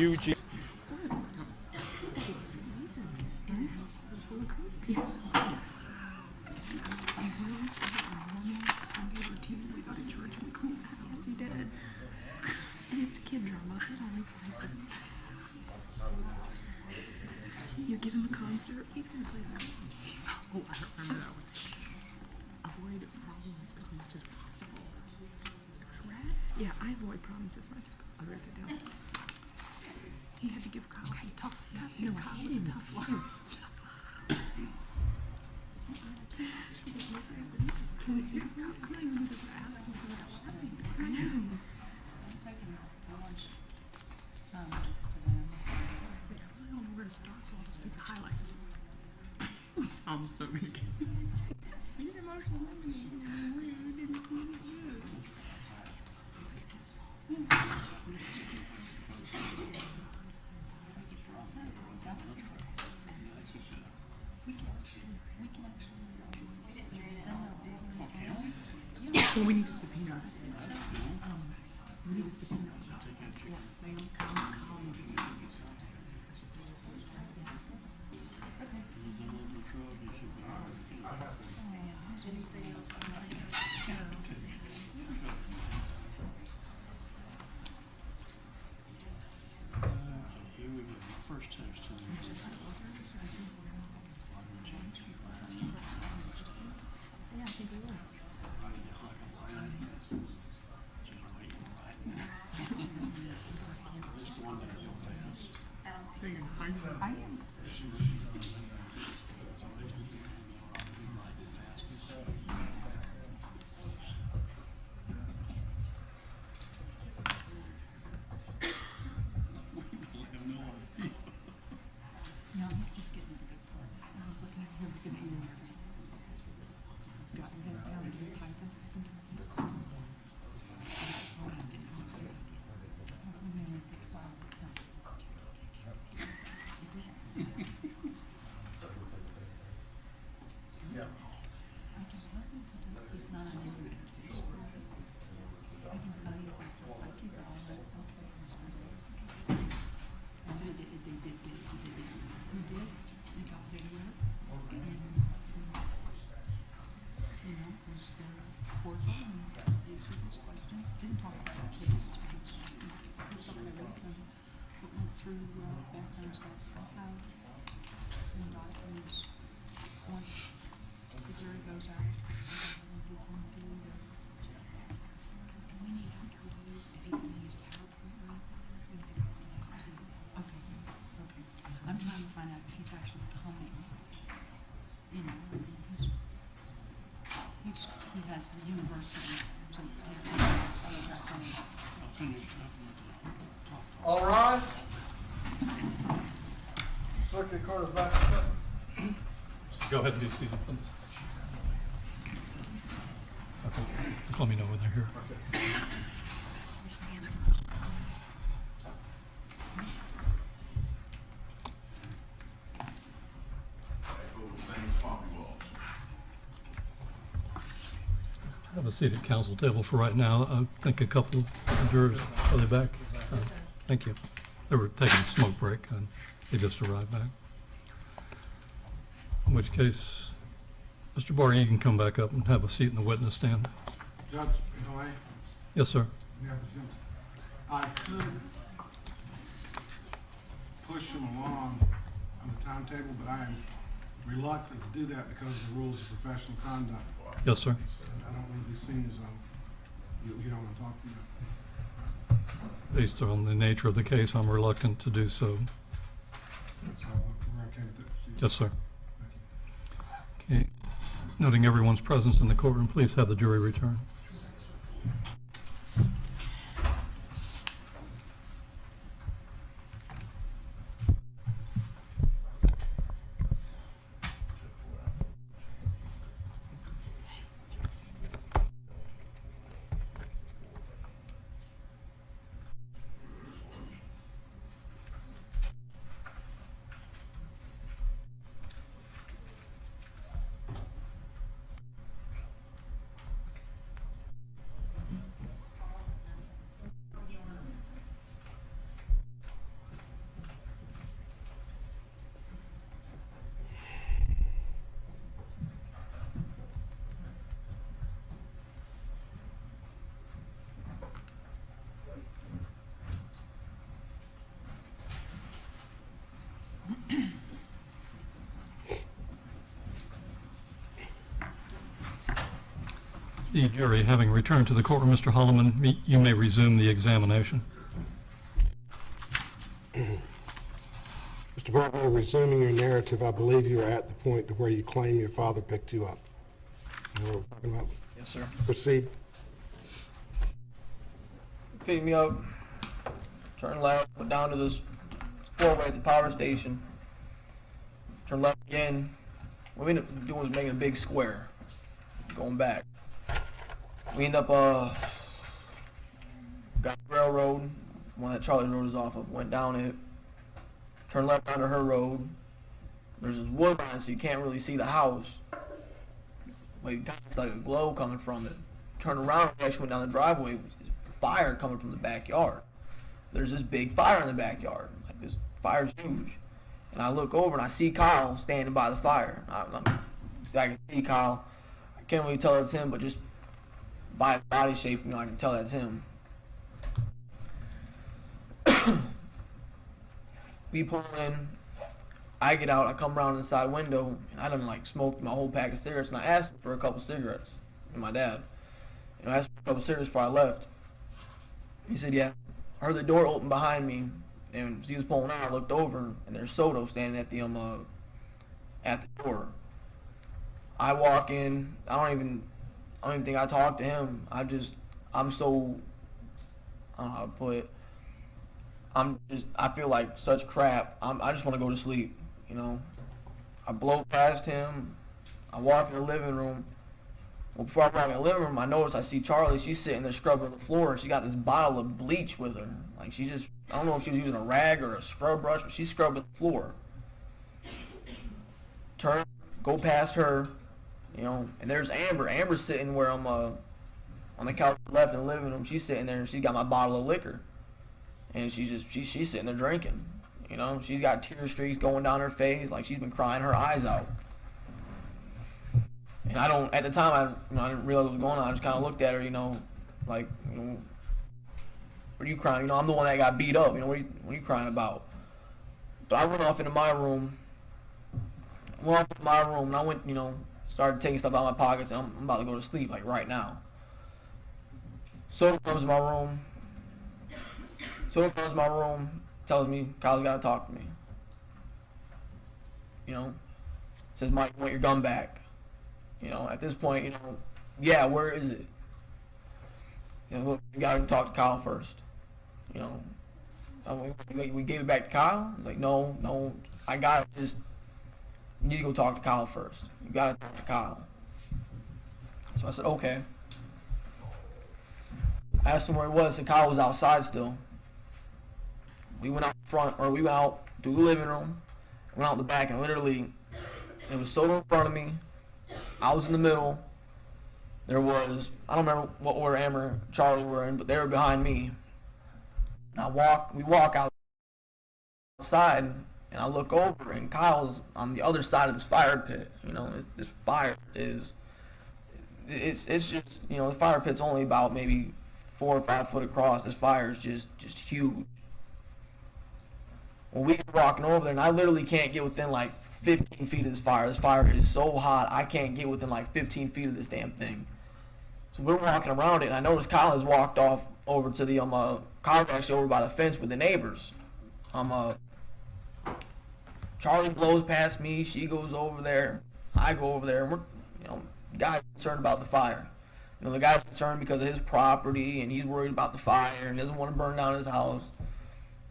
Eugene. You give him a concert, he's going to play the concert. Oh, I don't remember that one. Avoid problems as much as possible. Rat? Yeah, I avoid problems as much as possible. I'll write it down. He had to give Kyle a tough love. No, I hate him. Tough love. I know. I don't know where to start, so I'll just pick the highlights. I'm so weak. You're emotional. We need to subpoena. We need to subpoena. Yeah, I think we will. I am. No, he's just getting a good part. I was looking at him getting nervous. Got him down to the typist. Background stuff out some documents once the jury goes out and give them to the we need to use if you can use PowerPoint okay. I'm trying to find out if he's actually coming. You know, he has the university so all right. Circuit Court is back to session. Go ahead and be seated, please. Okay. Just let me know when they're here. Okay. Have a seat at council table for right now. I think a couple of jurors, are they back? Thank you. They were taking a smoke break and they just arrived back. In which case, Mr. Bargo, you can come back up and have a seat in the witness stand. Judge, if I... Yes, sir. Yeah, I could push him along on the timetable, but I am reluctant to do that because of the rules of professional conduct. Yes, sir. I don't want to be seen as you don't want to talk to me. Based on the nature of the case, I'm reluctant to do so. So we're okay with that. Yes, sir. Okay. Noting everyone's presence in the courtroom, please have the jury return. The jury having returned to the courtroom, Mr. Holloman, you may resume the examination. Mr. Bargo, resuming your narrative, I believe you are at the point to where you claim your father picked you up. You know what we're talking about? Yes, sir. Proceed. Picked me up, turned left, went down to this four-way at the power station, turned left again. What we ended up doing was making a big square, going back. We ended up, got the railroad, one that Charlie Road is off of, went down it, turned left onto her road. There's this wood line, so you can't really see the house, but it's like a glow coming from it. Turned around, we actually went down the driveway, fire coming from the backyard. There's this big fire in the backyard. Like, this fire's huge. And I look over and I see Kyle standing by the fire. I can see Kyle. I can't really tell it's him, but just by his body shape, I can tell that's him. We pull in. I get out. I come around the side window, and I done smoked my whole pack of cigarettes. And I asked him for a couple cigarettes, and my dad. I asked for a couple cigarettes before I left. He said, yeah. I heard the door open behind me, and as he was pulling out, I looked over, and there's Soto standing at the door. I walk in. I don't even think I talked to him. I'm so, I don't know how to put it. I feel like such crap. I just want to go to sleep, I blow past him. I walk in the living room. Well, before I walk in the living room, I notice I see Charlie. She's sitting there scrubbing the floor. She got this bottle of bleach with her. Like, I don't know if she was using a rag or a scrub brush, but she's scrubbing the floor. Turn, go past her, and there's Amber. Amber's sitting where I'm on the couch left in the living room. She's sitting there, and she's got my bottle of liquor. And she's sitting there drinking, She's got tear streaks going down her face, like she's been crying her eyes out. And at the time, I didn't realize what was going on. I just kind of looked at her, what are you crying? I'm the one that got beat up, what are you crying about? But I went off into my room. And I went, started taking stuff out of my pockets, and I'm about to go to sleep, like right now. So comes to my room. Tells me, Kyle's got to talk to me. Says, Mike, you want your gun back? At this point, yeah, where is it? Look, you got to talk to Kyle first. We gave it back to Kyle? He's like, no, I got it. Just, you need to go talk to Kyle first. You got to talk to Kyle. So I said, okay. I asked him where he was, and Kyle was outside still. We went out front, or we went out through the living room, went out the back, and literally, it was Soto in front of me. I was in the middle. There was, I don't remember what order Amber and Charlie were in, but they were behind me. And we walk outside, and I look over, and Kyle's on the other side of this fire pit. This fire is, it's just, the fire pit's only about maybe 4 or 5 foot across. This fire is just huge. Well, we were walking over there, and I literally can't get within 15 feet of this fire. This fire is so hot, I can't get within 15 feet of this damn thing. So we're walking around it, and I noticed Kyle has walked off over to the, Kyle's actually over by the fence with the neighbors. Charlie blows past me, she goes over there, I go over there, and we're, the guy's concerned about the fire. The guy's concerned because of his property, and he's worried about the fire, and doesn't want to burn down his house.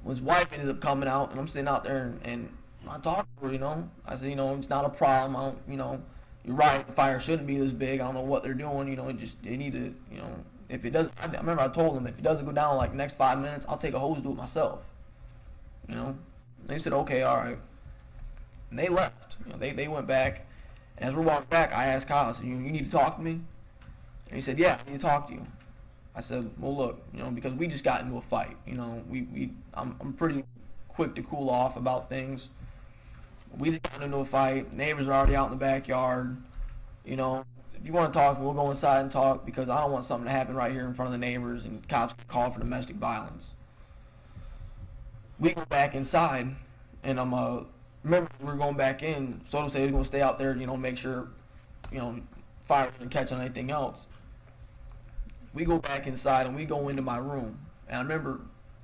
His wife ended up coming out, and I'm sitting out there, and I talked to her, I said, it's not a problem. You're right, the fire shouldn't be this big. I don't know what they're doing, they need to, if it doesn't, I remember I told them, if it doesn't go down the next 5 minutes, I'll take a hose to do it myself. They said, okay, all right. And they left. They went back, and as we're walking back, I asked Kyle, I said, you need to talk to me? And he said, yeah, I need to talk to you. I said, well, look, because we just got into a fight. I'm pretty quick to cool off about things. We just got into a fight. Neighbors are already out in the backyard. If you want to talk, we'll go inside and talk, because I don't want something to happen right here in front of the neighbors and cops call for domestic violence. We go back inside, and remember we were going back in. Soto said he was going to stay out there, make sure, fire doesn't catch on anything else. we go back inside and we go into my room. And I remember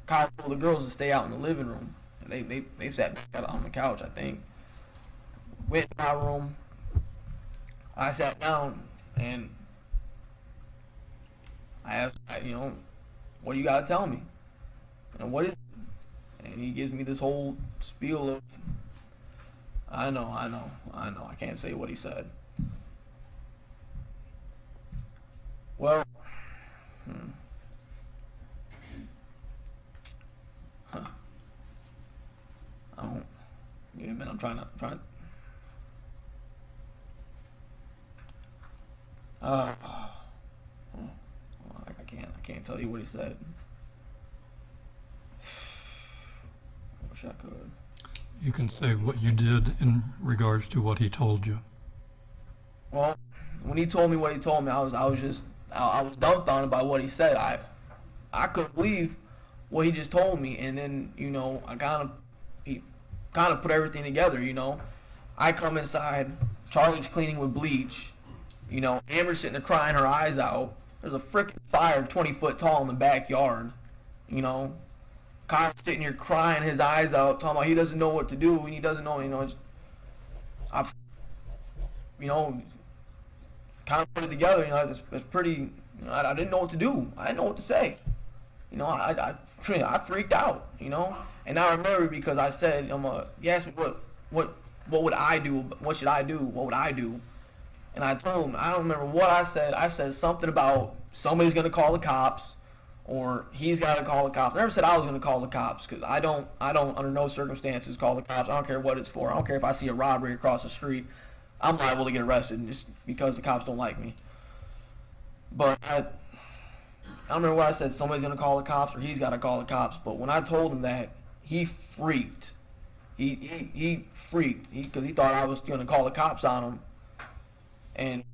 Kyle told the girls to stay out in the living room. And they sat back out on the couch, I think. Went to my room. I sat down and I asked, what do you got to tell me? And what is it? And he gives me this whole spiel of, I know, I can't say what he said. Well, I don't, give me a minute, I'm trying to, I can't tell you what he said. I wish I could. You can say what you did in regards to what he told you. Well, when he told me what he told me, I was dumbfounded by what he said. I couldn't believe what he just told me, and then he kind of put everything together. I come inside, Charlie's cleaning with bleach. Amber's sitting there crying her eyes out. There's a freaking fire 20 foot tall in the backyard. Kyle's sitting here crying his eyes out, talking about he doesn't know what to do, and he doesn't know, kind of put it together, it's pretty, I didn't know what to do. I didn't know what to say. I freaked out, and I remember because I said, he asked me what would I do, what should I do, what would I do? And I told him, I don't remember what I said. I said something about somebody's going to call the cops, or he's got to call the cops. I never said I was going to call the cops, because I don't under no circumstances call the cops. I don't care what it's for. I don't care if I see a robbery across the street. I'm liable to get arrested just because the cops don't like me. But I don't remember what I said. Somebody's going to call the cops, or he's got to call the cops. But when I told him that, he freaked. He freaked because he thought I was going to call the cops on him. And,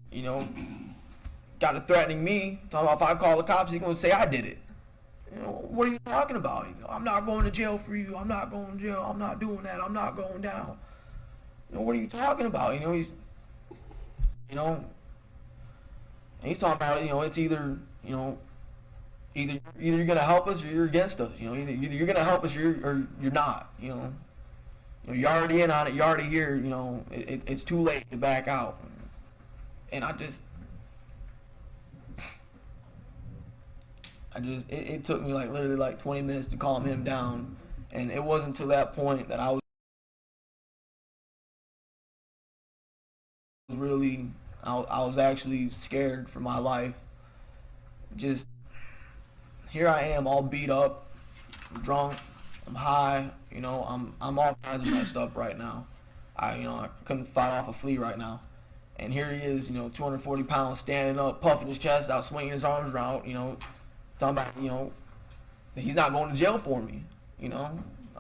got to threatening me, talking about if I call the cops, he's going to say I did it. What are you talking about? I'm not going to jail for you. I'm not going to jail. I'm not doing that. I'm not going down. What are you talking about? He's, and he's talking about, it's either you're going to help us or you're against us. Either you're going to help us or you're not. You're already in on it. You're already here. It's too late to back out. And it took me literally 20 minutes to calm him down, and it wasn't until that point that I was actually scared for my life. Just here I am, all beat up, I'm drunk, I'm high, I'm all kinds of messed up right now. I couldn't fight off a flea right now. And here he is, 240 pounds, standing up, puffing his chest out, swinging his arms around, talking about, that he's not going to jail for me,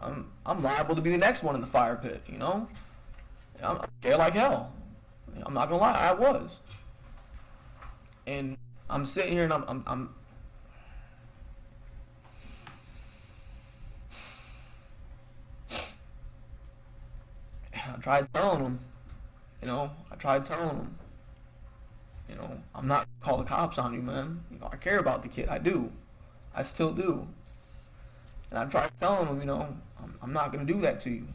I'm liable to be the next one in the fire pit, I'm scared like hell. I'm not gonna lie, I was. And I'm sitting here and I tried telling him, I'm not gonna call the cops on you, man. I care about the kid. I do. I still do. And I tried telling him, I'm not gonna do that to you.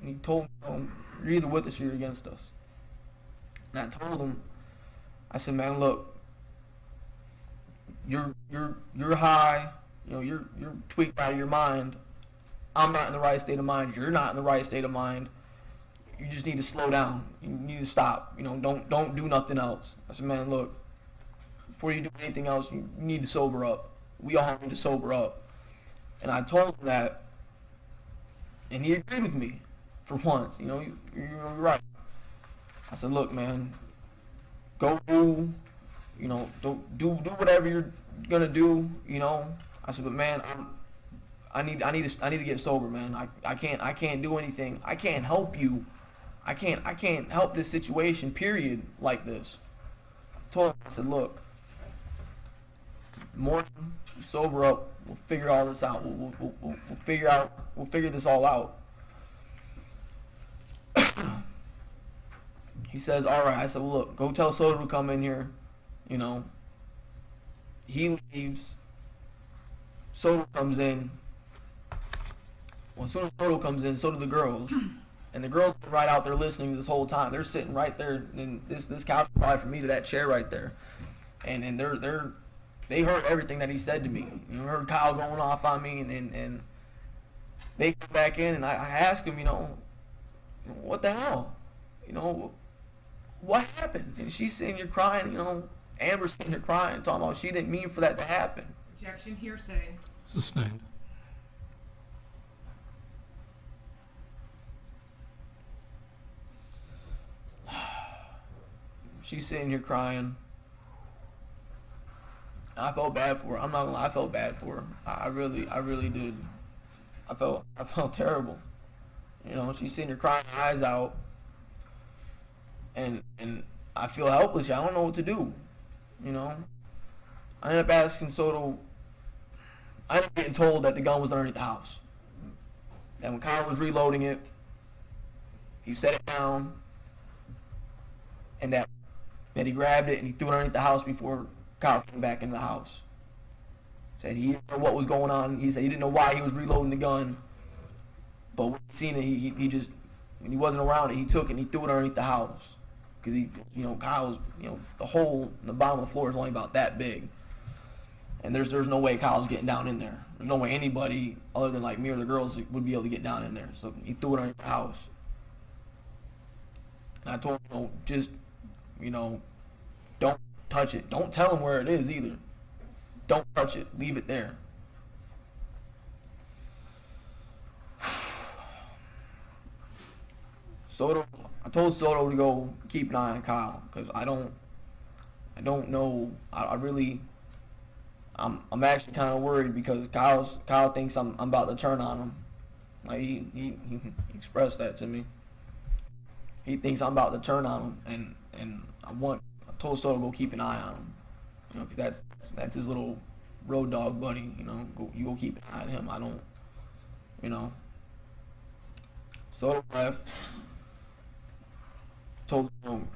And he told me, you're either with us or you're against us. And I told him, I said, man, look, you're high, you're tweaked out of your mind. I'm not in the right state of mind. You're not in the right state of mind. You just need to slow down. You need to stop. Don't do nothing else. I said, man, look, before you do anything else, you need to sober up. We all need to sober up. And I told him that, and he agreed with me for once. You're right. I said, look, man, go do, do whatever you're gonna do. I said, but man, I need to get sober, man. I can't do anything. I can't help you. I can't help this situation, period, like this. I told him, I said, look, morning, sober up, we'll figure all this out. We'll figure this all out. He says, all right. I said, well, look, go tell Soto to come in here, he leaves. Soto comes in. Well, as soon as Soto comes in, so do the girls. And the girls are right out there listening this whole time. They're sitting right there, and this couch is probably from me to that chair right there. And they heard everything that he said to me. You know, heard Kyle going off on me, and they come back in, and I ask him, you know, what the hell? You know, what happened? And she's sitting here crying, you know, Amber's sitting here crying, talking about she didn't mean for that to happen. Objection, hearsay. Sustained. She's sitting here crying. I felt bad for her. I'm not gonna lie, I felt bad for her. I really did. I felt terrible. You know, she's sitting here crying her eyes out, and I feel helpless. I don't know what to do. You know, I ended up asking Soto. I ended up getting told that the gun was underneath the house. And when Kyle was reloading it, he set it down, and that he grabbed it and he threw it underneath the house before Kyle came back into the house. Said he didn't know what was going on. He said he didn't know why he was reloading the gun, but when he seen it, he just, when he wasn't around it, he took it and he threw it underneath the house. Because he, you know, Kyle's, you know, the hole in the bottom of the floor is only about that big, and there's no way Kyle's getting down in there. There's no way anybody other than like me or the girls would be able to get down in there. So he threw it underneath the house. And I told him, you know, just, you know, don't touch it. Don't tell him where it is either. Don't touch it. Leave it there. Soto, I told Soto to go keep an eye on Kyle, because I don't know. I'm actually kind of worried, because Kyle thinks I'm about to turn on him. Like he expressed that to me. He thinks I'm about to turn on him, and I told Soto to go keep an eye on him. You know, 'cause that's his little road dog buddy. You know, you go keep an eye on him. I don't, you know. Soto left.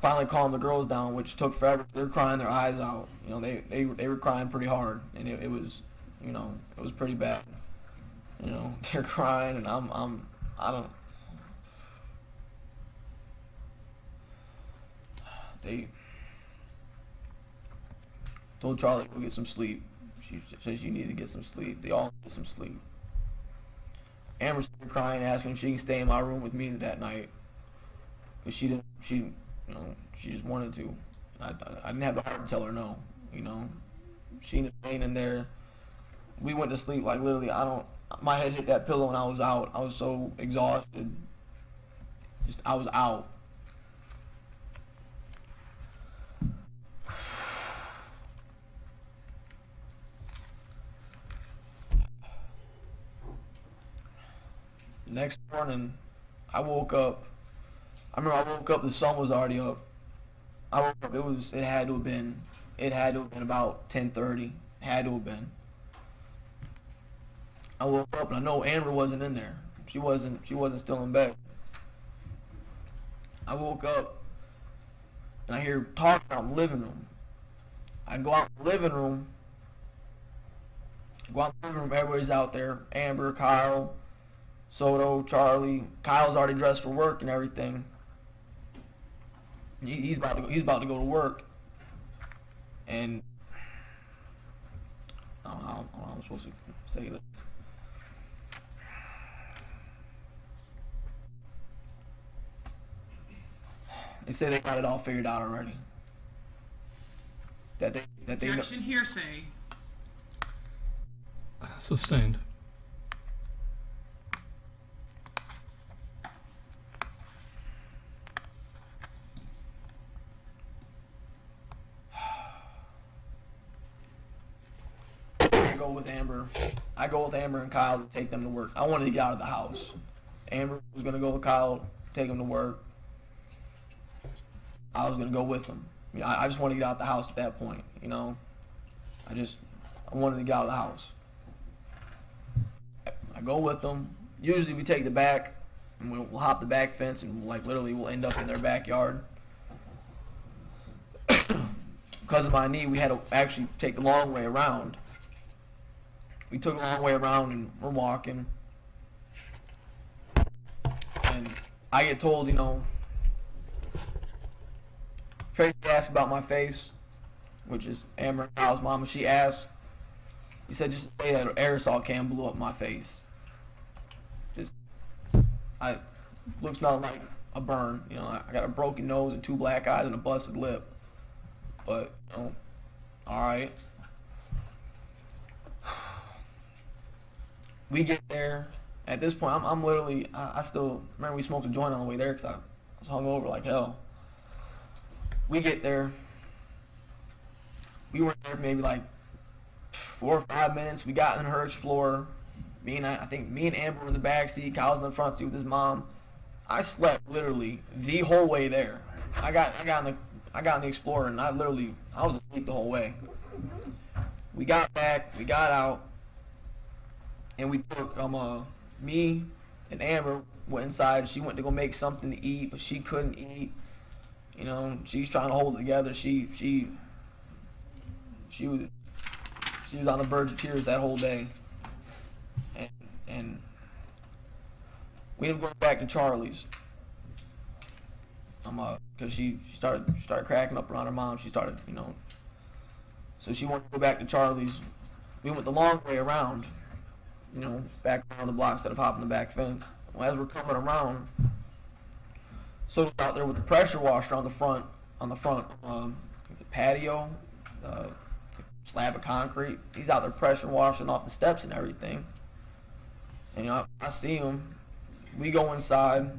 Finally calmed the girls down, which took forever. They're crying their eyes out. You know, they were crying pretty hard, and it was, you know, it was pretty bad. You know, they're crying, and I don't. They told Charlie to go get some sleep. She said she needed to get some sleep. They all get some sleep. Amber's crying, asking if she can stay in my room with me that night, because she just wanted to. I didn't have the heart to tell her no. You know, she ended up staying in there. We went to sleep like literally. My head hit that pillow and I was out. I was so exhausted. I was out. The next morning, I woke up. I remember I woke up, the sun was already up. I woke up, it had to have been about 10:30. It had to have been. I woke up and I know Amber wasn't in there. She wasn't still in bed. I woke up and I hear talking out in the living room. I go out in the living room. Everybody's out there. Amber, Kyle, Soto, Charlie. Kyle's already dressed for work and everything. He's about to go to work. And I don't know how I'm supposed to say this. They say they got it all figured out already. That they Objection, hearsay. Sustained. I go with Amber and Kyle to take them to work. I wanted to get out of the house. Amber was going to go with Kyle, take him to work. I was going to go with him. You know, I just wanted to get out of the house at that point, you know. I wanted to get out of the house. I go with them. Usually we take the back, and we'll hop the back fence, and like literally we'll end up in their backyard. because of my knee, we had to actually take the long way around. We took the long way around and we're walking. And I get told, you know, Tracy asked about my face, which is Amber and Kyle's mom, and she asked, he said just to say that an aerosol can blew up my face. Just, looks nothing like a burn. You know, I got a broken nose and 2 black eyes and a busted lip. But, you know, alright. We get there. At this point, I'm literally, I still, remember we smoked a joint on the way there because I was hungover like hell. We get there. We were there for maybe like 4 or 5 minutes. We got in her Explorer. I think me and Amber were in the back seat. Kyle's in the front seat with his mom. I slept literally the whole way there. I got in the Explorer and I was asleep the whole way. We got back, we got out, and we took me and Amber went inside. She went to go make something to eat, but she couldn't eat. You know, she's trying to hold it together. She was on the verge of tears that whole day. And we ended up going back to Charlie's. Because she started cracking up around her mom. She started, you know. So she wanted to go back to Charlie's. We went the long way around, you know, back around the block instead of hopping the back fence. Well, as we're coming around, Soto's out there with the pressure washer on the front the patio, slab of concrete. He's out there pressure washing off the steps and everything. And you know, I see him. We go inside.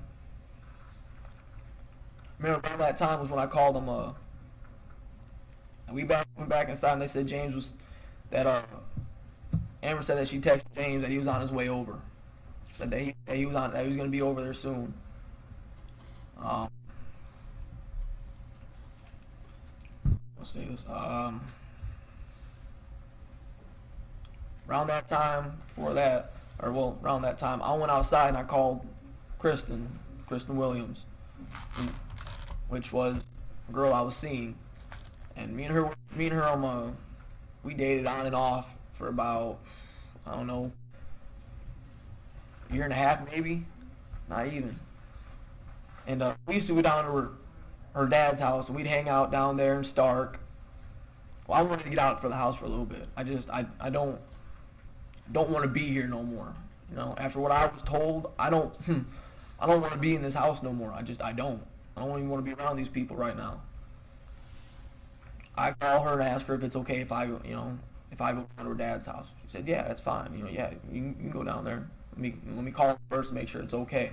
Remember, around that time was when I called him. And we went back inside, and they said James was Amber said that she texted James that he was on his way over. Said that he was going to be over there soon. Let's see this. Around that time, around that time, I went outside and I called Kristen Williams, which was a girl I was seeing, and me and her, we dated on and off for about, I don't know, a year and a half maybe, not even. And we used to go down to her dad's house, and we'd hang out down there in Stark. Well, I wanted to get out for the house for a little bit. I don't want to be here no more. You know, after what I was told, I don't want to be in this house no more. I don't even want to be around these people right now. I call her and ask her if it's okay if I go down to her dad's house. She said, yeah, that's fine. You know, yeah, you can go down there. Let me call her first to make sure it's okay.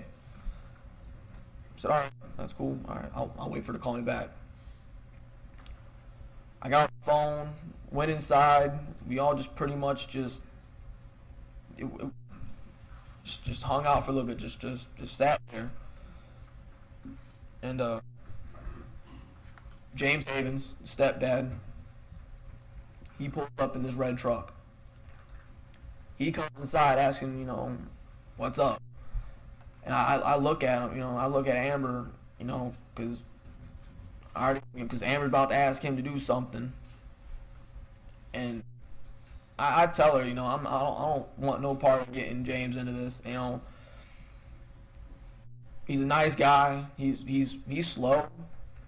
I said, all right, that's cool. All right, I'll wait for her to call me back. I got on the phone, went inside. We all just pretty much just hung out for a little bit, just sat there. And James Havens, stepdad, he pulled up in this red truck. He comes inside asking, you know, what's up? And I look at him, you know, I look at Amber, you know, because Amber's about to ask him to do something. And I tell her, you know, I don't want no part of getting James into this. You know, he's a nice guy. He's slow.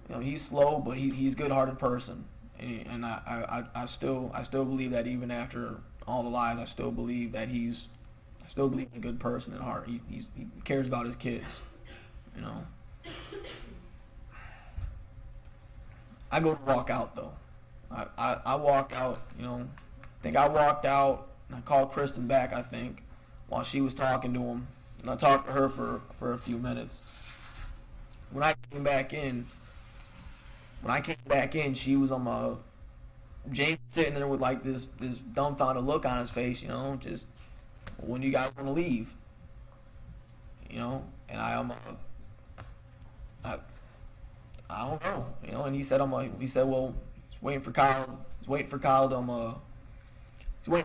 You know, he's slow, but he's a good-hearted person. And I still believe that even after all the lies, I still believe he's a good person at heart. He cares about his kids. You know. I go to walk out though. I walk out, you know. I think I walked out and I called Kristen back, I think, while she was talking to him. And I talked to her for a few minutes. When I came back in, she was on James sitting there with like this dumbfounded look on his face, you know, just, when you guys want to leave? You know, and I don't know, you know, and he said, well, he's waiting for Kyle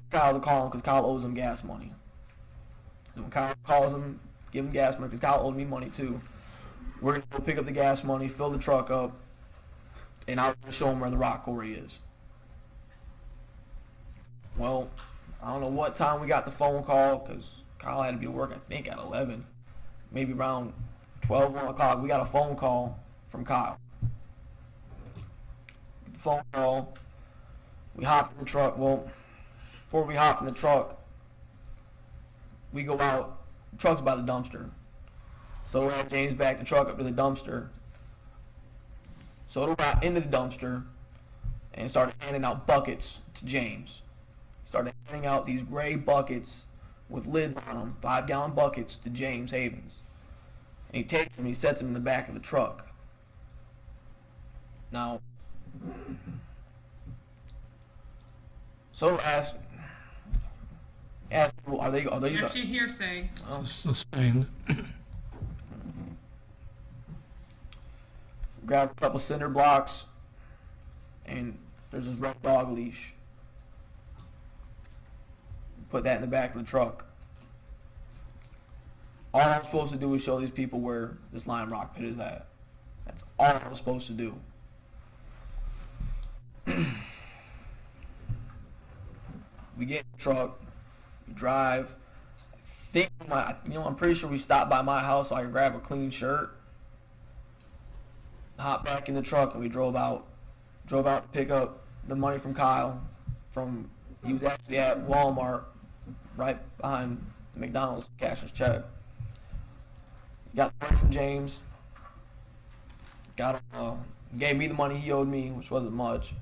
to call him because Kyle owes him gas money. And when Kyle calls him, give him gas money because Kyle owed me money too. We're going to go pick up the gas money, fill the truck up, and I was going to show him where the rock quarry is. Well, I don't know what time we got the phone call, because Kyle had to be at work, I think, at 11. Maybe around 12, 1 o'clock, we got a phone call from Kyle. The phone call, we hop in the truck. Well, before we hop in the truck, we go out. The truck's by the dumpster. So we had James back the truck up to the dumpster. So we got into the dumpster and started handing out buckets to James. Started handing out these gray buckets with lids on them, 5-gallon buckets, to James Havens. And he takes them and he sets them in the back of the truck. Now, so ask people, are they Actually, hearsay. well, Sustained. grab a couple cinder blocks, and there's this red dog leash. Put that in the back of the truck. All I'm supposed to do is show these people where this lime rock pit is at. That's all I'm supposed to do. We get in the truck, we drive. I'm pretty sure we stopped by my house so I could grab a clean shirt. Hop back in the truck and we drove out to pick up the money from Kyle. He was actually at Walmart, right behind the McDonald's, cashier's check. Got the money from James. Gave me the money he owed me, which wasn't much.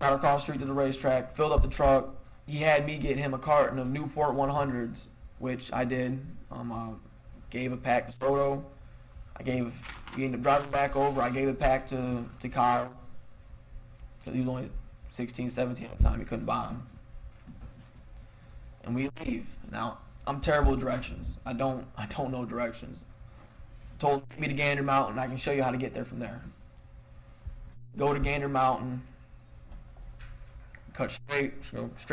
Got across the street to the racetrack, filled up the truck. He had me get him a carton of Newport 100s, which I did. Gave a pack to Soto. He ended up driving back over. I gave a pack to Kyle, because he was only 16, 17 at the time. He couldn't buy them. And we leave. Now, I'm terrible with directions. I don't know directions. Told him to take me to Gander Mountain. I can show you how to get there from there. Go to Gander Mountain. Cut straight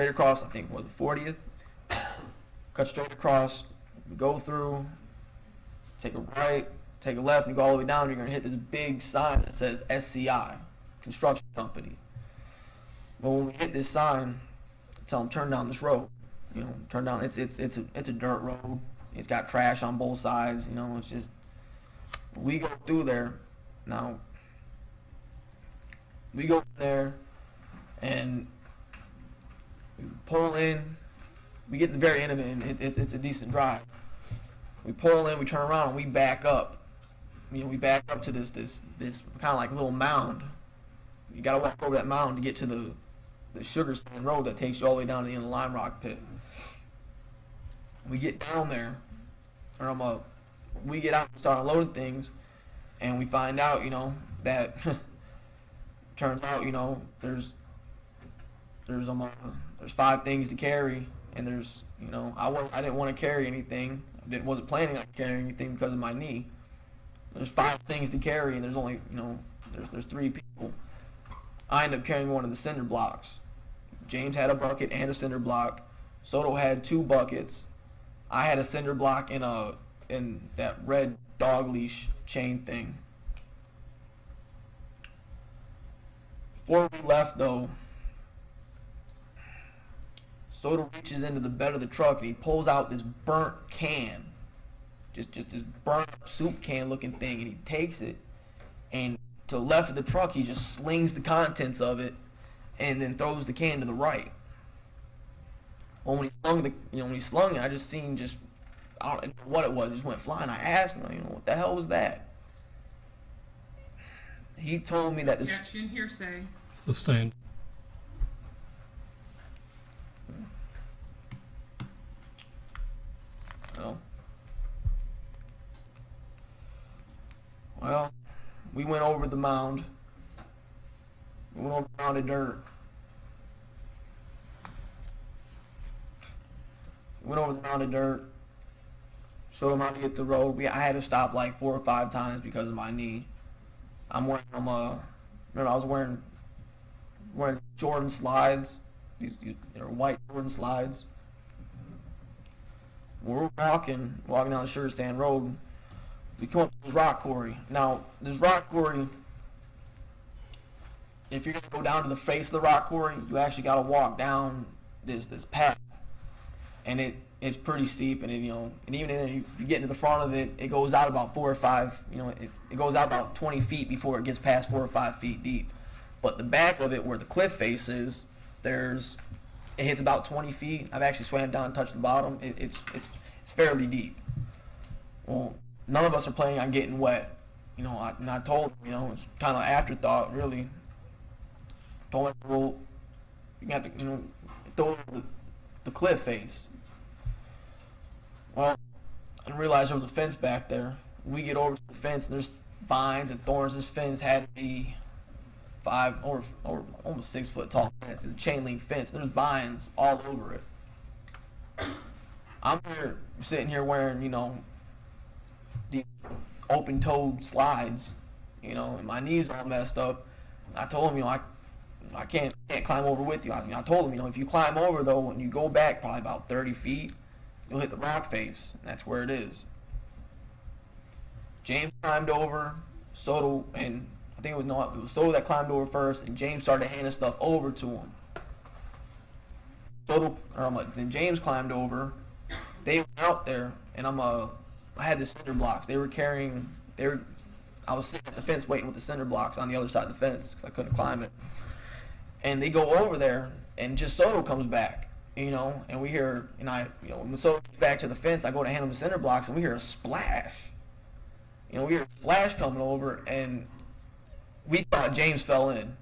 across. I think it was the 40th. Cut straight across. Go through. Take a right. Take a left. And you go all the way down. You're gonna hit this big sign that says SCI, Construction Company. But when we hit this sign, tell them turn down this road. Turn down. It's a dirt road. It's got trash on both sides. It's just. We go through there. Now. We go there, and we pull in. We get to the very end of it, and it's a decent drive. We pull in. We turn around. And we back up. We back up to this kind of like little mound. You gotta walk over that mound to get to the sugar stand road that takes you all the way down to the end of the lime rock pit. We get down there, we get out and start unloading things, and we find out, that turns out, there's 5 things to carry, and there's, I didn't want to carry anything. Wasn't planning on carrying anything because of my knee. There's 5 things to carry, and there's only, there's 3 people. I ended up carrying one of the cinder blocks. James had a bucket and a cinder block. Soto had 2 buckets. I had a cinder block in that red dog leash chain thing. Before we left, though, Soto reaches into the bed of the truck and he pulls out this burnt can, just this burnt soup can looking thing, and he takes it, and to the left of the truck he just slings the contents of it and then throws the can to the right. Well, when he slung it, I just seen I don't know what it was, it just went flying. I asked him, what the hell was that? He told me that this... Objection, hearsay. Sustained. Well, we went over the mound. We went over the mound of dirt. Went over the mound of dirt. Showed him how to get the road. I had to stop like 4 or 5 times because of my knee. Remember I was wearing Jordan slides. These white Jordan slides. We're walking down the sugar stand road. We come up to this rock quarry. Now, this rock quarry, if you're gonna go down to the face of the rock quarry, you actually gotta walk down this path, and it's pretty steep, and and even if you get into the front of it, it goes out about 4 or 5, it goes out about 20 feet before it gets past 4 or 5 feet deep. But the back of it, where the cliff face is, it hits about 20 feet. I've actually swam down and touched the bottom. It's fairly deep. Well, none of us are planning on getting wet. I told him, it's kind of afterthought, really. Told him, well, you have to, throw the cliff face. Well, I didn't realize there was a fence back there. We get over to the fence, and there's vines and thorns. This fence had to be 5 or almost 6 foot tall fence. It's a chain link fence. There's vines all over it. I'm sitting here wearing, the open-toed slides, and my knees all messed up. I told him, I can't climb over with you. I told him, if you climb over though, and you go back probably about 30 feet, you'll hit the rock face, and that's where it is. James climbed over, Soto, and I think it was Soto that climbed over first, and James started handing stuff over to him. Then James climbed over. They went out there, and I had the cinder blocks. I was sitting at the fence waiting with the cinder blocks on the other side of the fence because I couldn't climb it. And they go over there, and just Soto comes back, and we hear, when Soto gets back to the fence, I go to hand him the cinder blocks, and we hear a splash. We hear a splash coming over, and we thought James fell in,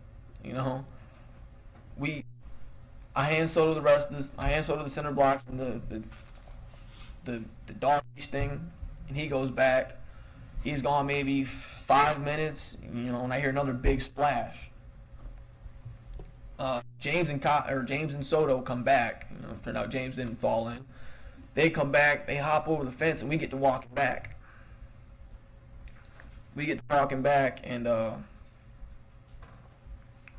I hand Soto the cinder blocks and the dog thing, and he goes back. He's gone maybe 5 minutes, and I hear another big splash. James and Soto come back. Turned out James didn't fall in. They come back, they hop over the fence, and we get to walking back. And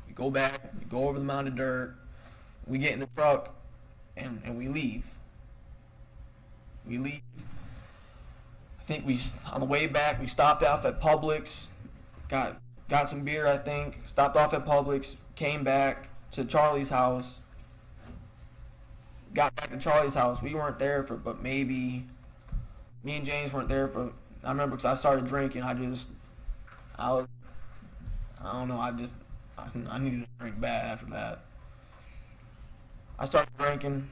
we go back, we go over the mound of dirt, we get in the truck, and we leave. I think on the way back, we stopped off at Publix, got some beer, I think, stopped off at Publix, came back to Charlie's house, got back to Charlie's house. We weren't there but maybe, me and James weren't there I remember because I started drinking. I don't know, I needed to drink bad after that. I started drinking.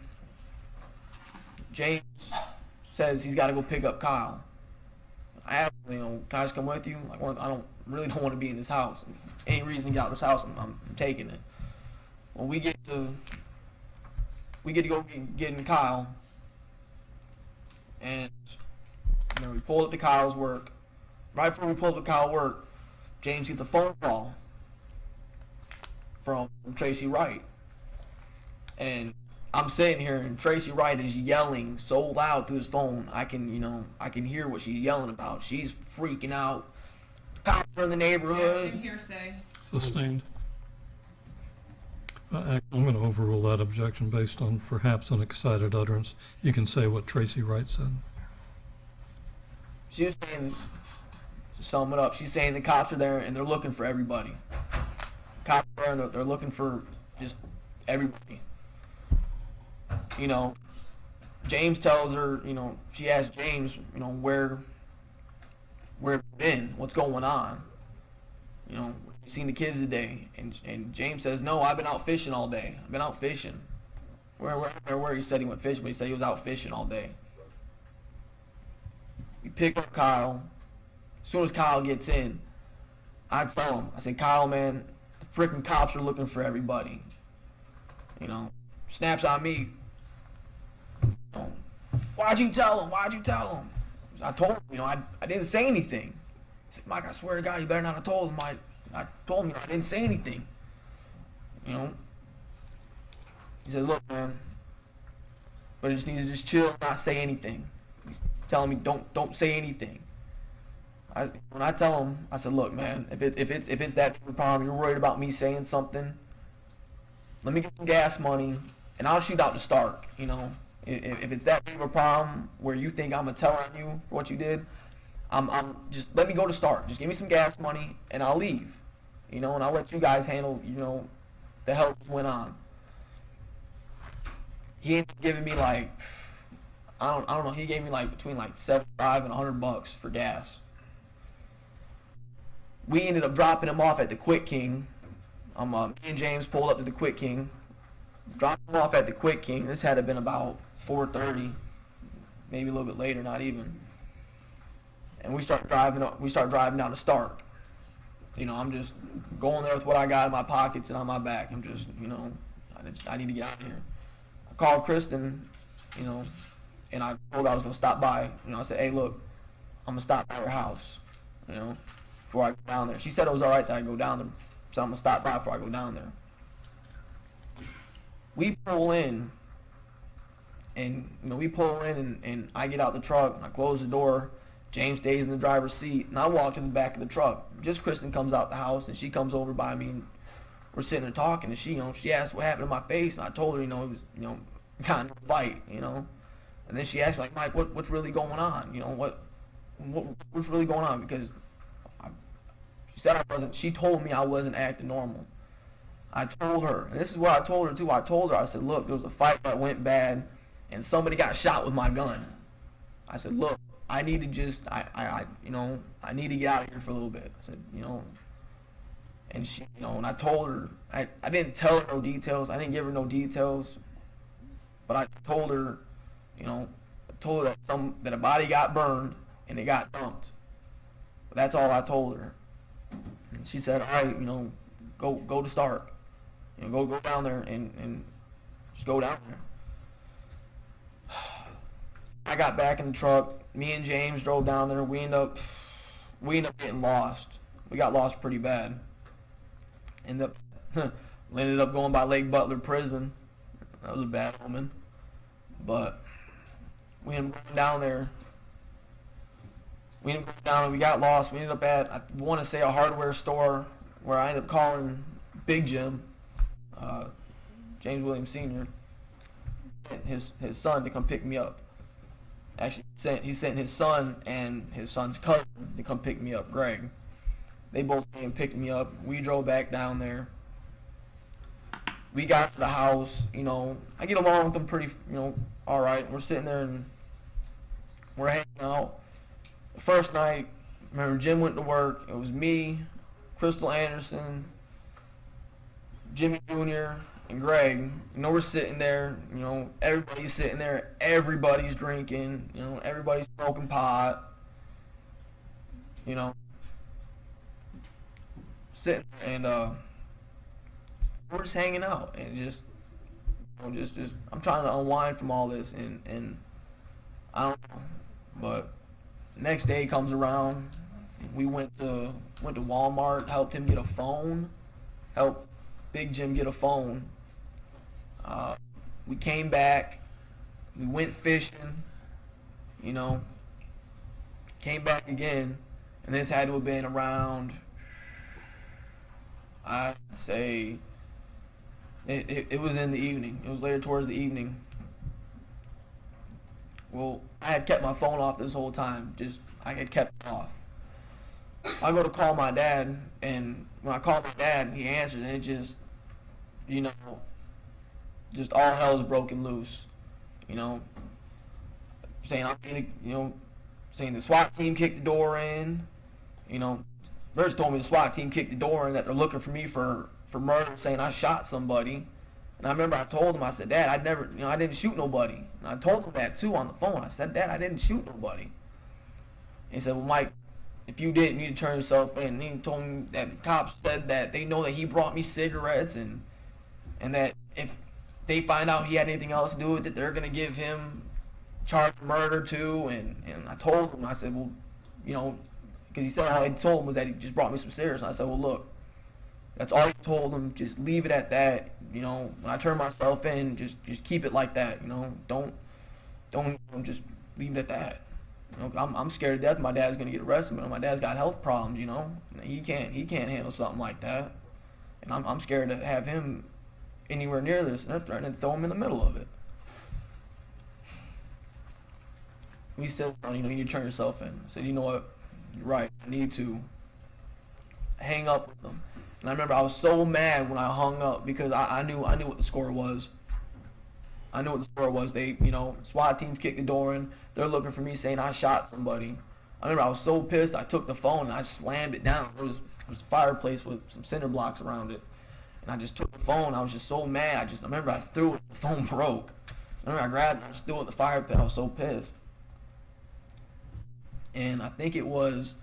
James says he's got to go pick up Kyle. I asked him, can I just come with you? I really don't want to be in this house. Any reason to get out of this house, I'm taking it. Well, we get to go getting Kyle, and we pulled up to Kyle's work. Right before we pulled up to Kyle's work, James gets a phone call from Tracy Wright, and I'm sitting here, and Tracy Wright is yelling so loud through his phone. I can hear what she's yelling about. She's freaking out. Cops are in the neighborhood. Hearsay. Sustained. I'm going to overrule that objection based on perhaps an excited utterance. You can say what Tracy Wright said. She was saying, to sum it up, she's saying the cops are there and they're looking for everybody. Cops are there and they're looking for just everybody. James tells her, she asks James, where have you been? What's going on? You seen the kids today? And James says, no, I've been out fishing all day. I've been out fishing. Where he said he went fishing, but he said he was out fishing all day. We pick up Kyle. As soon as Kyle gets in, I tell him, I say, Kyle, man, the freaking cops are looking for everybody. Snaps on me. Why'd you tell him? I told him, I didn't say anything. He said, Mike, I swear to God, you better not have told him. I told him I didn't say anything. He said, look, man, but I just need to just chill and not say anything. He's telling me, don't say anything. When I tell him, I said, look, man, if it's that big of a problem, you're worried about me saying something, let me get some gas money, and I'll shoot out to Stark, If it's that big of a problem where you think I'm gonna tell on you for what you did, I'm just let me go to Stark. Just give me some gas money and I'll leave. you know, and I'll let you guys handle, you know, the hell that went on. He ended up giving me like, I don't know, he gave me like between like 75 and $100 for gas. We ended up dropping him off at the Quick King. Me and James pulled up to the Quick King, dropped him off at the Quick King. This had to have been about 4:30, maybe a little bit later, not even. And we start driving down to Stark. You know, I'm just going there with what I got in my pockets and on my back. I'm just, you know, I need to get out of here. I called Kristen, you know, and I told her I was going to stop by. You know, I said, hey, look, I'm going to stop by your house, you know, before I go down there. She said it was all right that I go down there, so I'm going to stop by before I go down there. We pull in, and, you know, and I get out the truck, and I close the door. James stays in the driver's seat, and I walk in the back of the truck. Just Kristen comes out the house, and she comes over by me, and we're sitting there talking, and she, you know, she asked what happened to my face, and I told her, you know, it was, you know, kind of a fight, you know. And then she asked, like, Mike, what's really going on? You know, what's really going on? Because she told me I wasn't acting normal. I told her, and this is what I told her too. I told her, I said, look, there was a fight that went bad, and somebody got shot with my gun. I said, look, I need to just, you know, I need to get out of here for a little bit. I said, you know, and she, you know, and I told her, I didn't tell her no details. I didn't give her no details, but I told her, you know, I told her that a body got burned and it got dumped. But that's all I told her. And she said, all right, you know, go to Stark. You know, go down there and just go down there. I got back in the truck. Me and James drove down there. We ended up getting lost. We got lost pretty bad. Ended up going by Lake Butler Prison. That was a bad omen. But we ended up going down there. We got lost. We ended up at, I want to say, a hardware store where I ended up calling Big Jim, James Williams Sr., his son to come pick me up. Actually, he sent his son and his son's cousin to come pick me up, Greg. They both came and picked me up. We drove back down there. We got to the house, you know, I get along with them pretty, you know, all right. We're sitting there and we're hanging out. The first night, remember, Jim went to work. It was me, Crystal Anderson, Jimmy Jr., and Greg. You know, we're sitting there, you know, everybody's sitting there, everybody's drinking, you know, everybody's smoking pot, you know, sitting there, and we're just hanging out, and just, you know, just I'm trying to unwind from all this, and I don't know, but next day comes around, we went to Walmart, helped him get a phone, helped Big Jim get a phone. We came back, we went fishing, you know, came back again, and this had to have been around, I'd say, it was in the evening. It was later towards the evening. Well, I had kept my phone off this whole time. I had kept it off. I go to call my dad, and when I call my dad, he answers, and it just, you know, just all hell's broken loose. You know, saying the SWAT team kicked the door in. You know, Birds told me the SWAT team kicked the door in, that they're looking for me for murder, saying I shot somebody. And I remember I told him, I said, Dad, I didn't shoot nobody. And I told him that too on the phone. I said, Dad, I didn't shoot nobody. And he said, well, Mike, if you did, you need to turn yourself in. And he told me that the cops said that they know that he brought me cigarettes, and that if they find out he had anything else to do with it, they're going to give him charge of murder too. And I told him, I said, well, you know, because he said all I told him was that he just brought me some cigarettes. And I said, well, look, that's all I told him. Just leave it at that. You know, when I turn myself in, just keep it like that. You know, don't just leave it at that. You know, I'm scared to death my dad's gonna get arrested. But my dad's got health problems. You know, he can't handle something like that. And I'm scared to have him anywhere near this. And they're threatening to throw him in the middle of it. He said, you know, you need to turn yourself in. I said, you know what? You're right. I need to hang up with them. And I remember I was so mad when I hung up because I knew what the score was. I knew what the score was. They, SWAT teams kicked the door in. They're looking for me saying I shot somebody. I remember I was so pissed. I took the phone and I slammed it down. There was a fireplace with some cinder blocks around it. And I just took the phone. I was just so mad. I remember I threw it. The phone broke. I remember I grabbed it and I just threw it in the fire pit. I was so pissed. And I think it was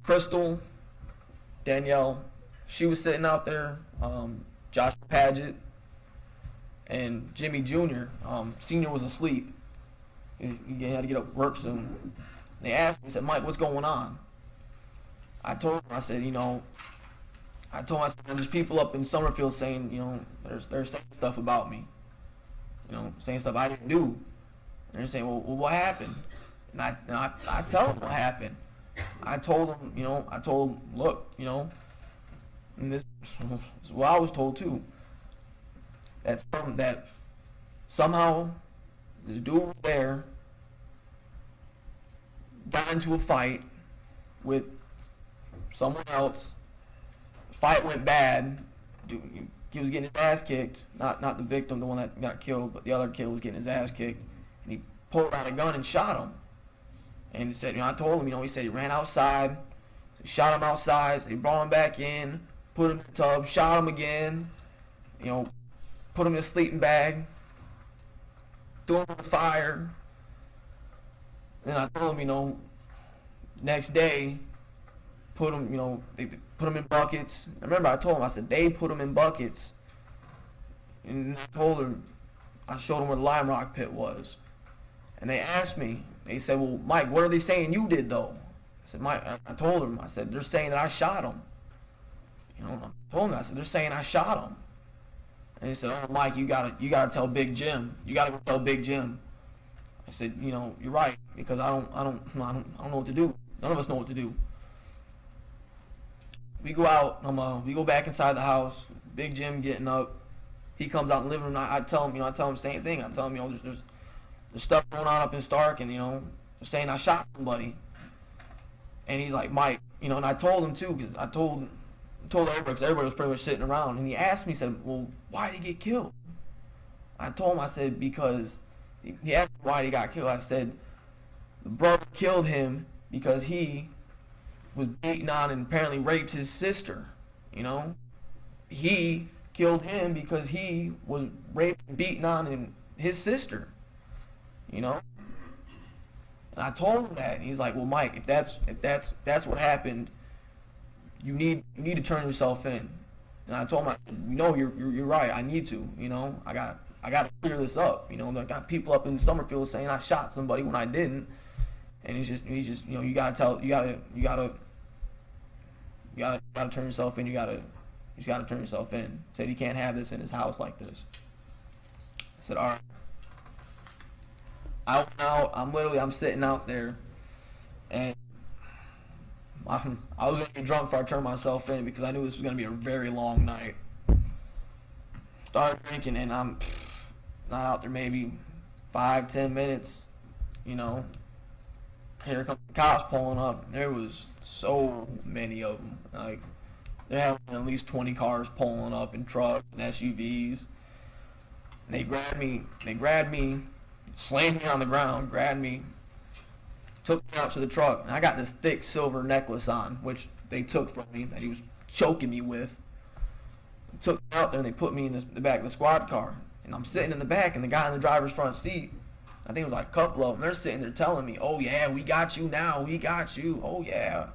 Crystal, Danielle. She was sitting out there. Josh Paget and Jimmy Jr. Senior was asleep. He had to get up work soon. They asked me, said, Mike, what's going on? I told them, I said, there's people up in Summerfield saying, they're saying stuff about me. Saying stuff I didn't do. And they're saying, well, what happened? And I tell them what happened. I told them, look, and this is what I was told too. That somehow this dude was there, got into a fight with someone else. The fight went bad. He was getting his ass kicked. Not the victim, the one that got killed, but the other kid was getting his ass kicked. And he pulled out a gun and shot him. And he said, I told him, he said he ran outside. So he shot him outside. So he brought him back in, put him in the tub, shot him again. Put him in a sleeping bag, threw him in the fire. Then I told him, next day, put him, they put him in buckets. I remember I told him, I said, they put him in buckets. And I told him, I showed him where the lime rock pit was. And they asked me, they said, well, Mike, what are they saying you did though? I said, Mike, I told them, I said, they're saying that I shot him. I told them, I said, they're saying I shot him. And he said, oh, Mike, you gotta tell Big Jim. You gotta go tell Big Jim. I said, you're right, because I don't know what to do. None of us know what to do. We go out, we go back inside the house. Big Jim getting up. He comes out in the living room. I tell him the same thing. I tell him, there's stuff going on up in Stark, and they're saying I shot somebody. And he's like, Mike, and I told him too, because I told everybody, because everybody was pretty much sitting around, and he asked me, he said, well, why did he get killed? I told him, I said, because, he asked me why he got killed. I said, the brother killed him because he was beaten on and apparently raped his sister, He killed him because he was raped and beaten on and his sister, And I told him that, and he's like, well, Mike, if that's what happened, you need to turn yourself in. And I told him, you're right. I need to. I got to clear this up. I got people up in Summerfield saying I shot somebody when I didn't. And he's just you gotta turn yourself in. You gotta turn yourself in. Said he can't have this in his house like this. I said, all right. I went out. I'm sitting out there, and I was going to get drunk before I turned myself in because I knew this was going to be a very long night. Started drinking, and I'm not out there maybe 5-10 minutes, Here comes the cops pulling up. There was so many of them. Like, they had at least 20 cars pulling up in trucks and SUVs. And they grabbed me, slammed me on the ground, grabbed me, took me out to the truck, and I got this thick silver necklace on, which they took from me, that he was choking me with. They took me out there, and they put me in the back of the squad car. And I'm sitting in the back, and the guy in the driver's front seat, I think it was like a couple of them, they're sitting there telling me, oh yeah, we got you now, we got you, oh yeah.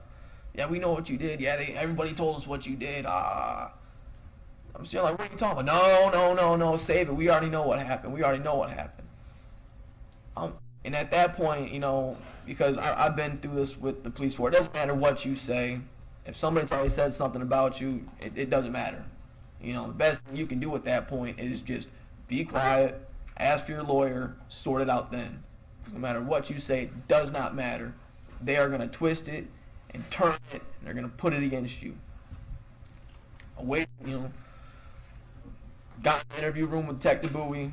Yeah, we know what you did, yeah, everybody told us what you did, I'm still like, what are you talking about? No, save it, we already know what happened, And at that point, because I've been through this with the police force, it doesn't matter what you say. If somebody's already said something about you, it doesn't matter. The best thing you can do at that point is just be quiet, ask for your lawyer, sort it out then. No matter what you say, it does not matter. They are going to twist it and turn it, and they're going to put it against you. Away, got in the interview room with Detective Bowie,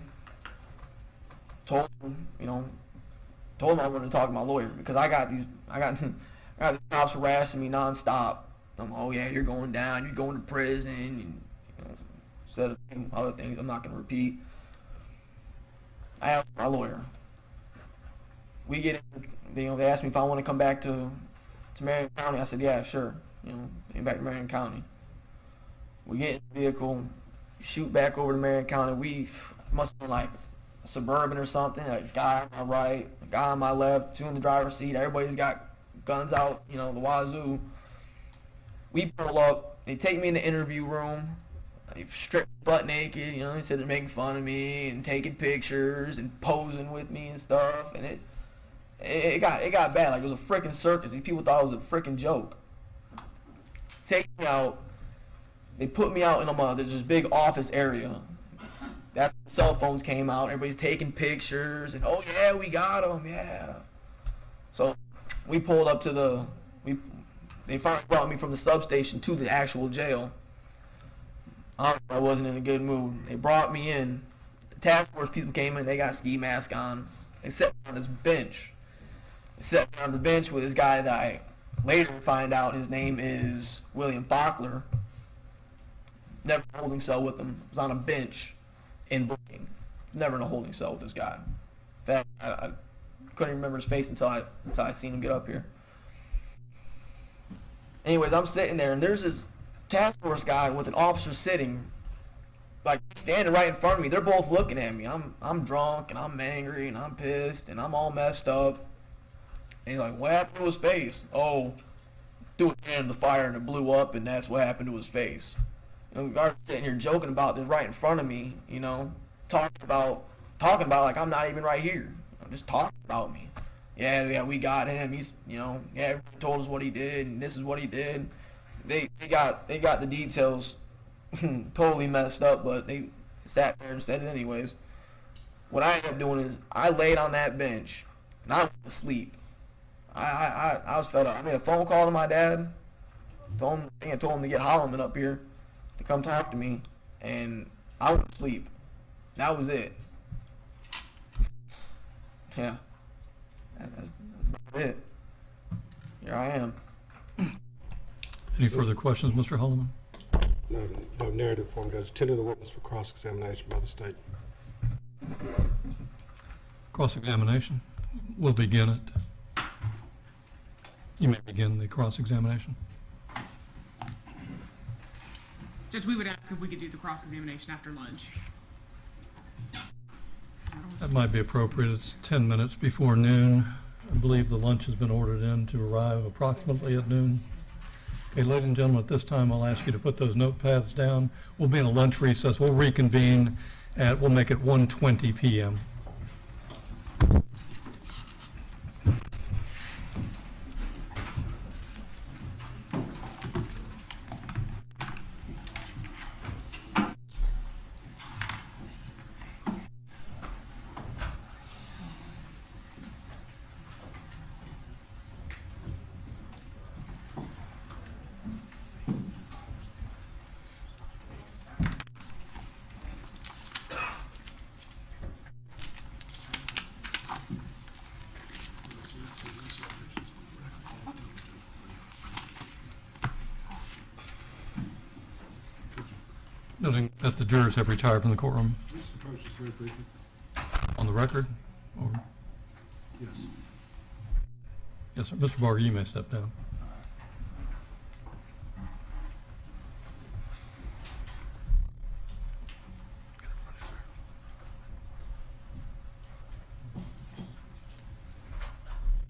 told him I wanted to talk to my lawyer because I got these cops harassing me nonstop, Oh yeah, you're going down, you're going to prison, and instead of other things I'm not going to repeat. I asked my lawyer. We get in, they asked me if I want to come back to Marion County. I said, yeah, sure. Get back to Marion County. We get in the vehicle, shoot back over to Marion County. We must have been like a Suburban or something. A guy on my right, a guy on my left, two in the driver's seat. Everybody's got guns out, the wazoo. We pull up. They take me in the interview room. They stripped butt naked. They said they're making fun of me and taking pictures and posing with me and stuff. And it got bad. Like it was a freaking circus. These people thought it was a freaking joke. Take me out. They put me out in there's this big office area. That's when cell phones came out. Everybody's taking pictures and oh yeah, we got them, yeah. So we pulled up to they finally brought me from the substation to the actual jail. I wasn't in a good mood. They brought me in. The task force people came in. They got ski masks on. They sat me on this bench. They sat me on the bench with this guy that I later find out his name is William Fockler. Never in a holding cell with him. Was on a bench in booking. Never in a holding cell with this guy. In fact, I couldn't remember his face until I seen him get up here. Anyways, I'm sitting there and there's this task force guy with an officer sitting, like standing right in front of me. They're both looking at me. I'm drunk and I'm angry and I'm pissed and I'm all messed up. And he's like, what happened to his face? Oh, threw his hand in the fire and it blew up and that's what happened to his face. We are sitting here joking about this right in front of me, talking about like I'm not even right here. Just talking about me. Yeah, we got him. He's, everybody told us what he did, and this is what he did. They got the details totally messed up, but they sat there and said it anyways. What I ended up doing is I laid on that bench and I went to sleep. I was fed up. I made a phone call to my dad. Told him to get Holloman up here to come talk to me, and I went to sleep. That was it. Yeah. That's about it. Here I am. Any further questions, Mr. Holloman? No narrative form. Does tender the witness for cross-examination by the state. Cross-examination. We'll begin it. You may begin the cross-examination. Judge, we would ask if we could do the cross-examination after lunch. That might be appropriate. It's 10 minutes before noon. I believe the lunch has been ordered in to arrive approximately at noon. Okay, ladies and gentlemen, at this time I'll ask you to put those notepads down. We'll be in a lunch recess. We'll reconvene we'll make it 1:20 p.m. Noting that the jurors have retired from the courtroom. On the record? Or? Yes. Yes, sir. Mr. Bargo, you may step down.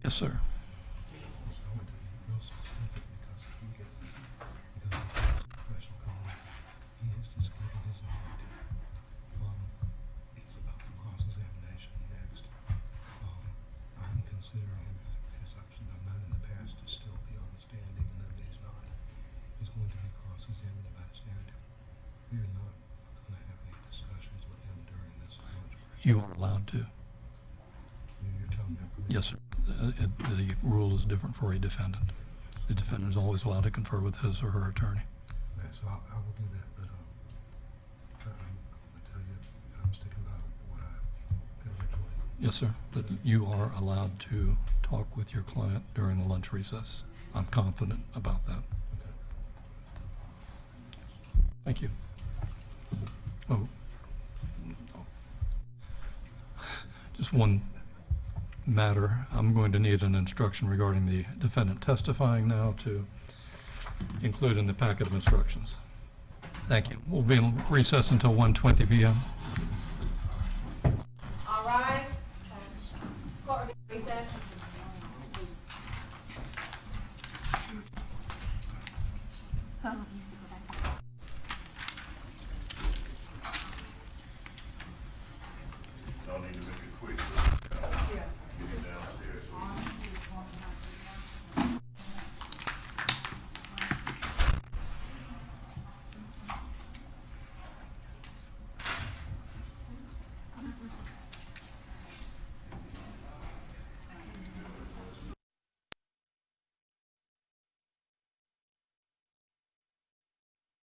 Yes, sir. You are allowed to. Yes, sir. The rule is different for a defendant. The defendant is always allowed to confer with his or her attorney. Okay, so I will do that, but I'm going to tell you, I'm sticking by what I feel actually. Yes, sir. But you are allowed to talk with your client during the lunch recess. I'm confident about that. Okay. Thank you. Oh. Just one matter. I'm going to need an instruction regarding the defendant testifying now to include in the packet of instructions. Thank you. We'll be in recess until 1:20 p.m. All right. Court recess. Y'all need to make it quick. Get it downstairs.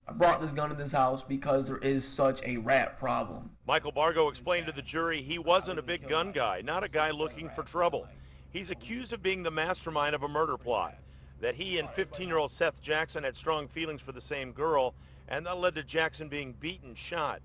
I brought this gun to this house because there is such a rat problem. Michael Bargo explained to the jury he wasn't a big gun guy, not a guy looking for trouble. He's accused of being the mastermind of a murder plot, that he and 15-year-old Seath Jackson had strong feelings for the same girl, and that led to Jackson being beaten, shot.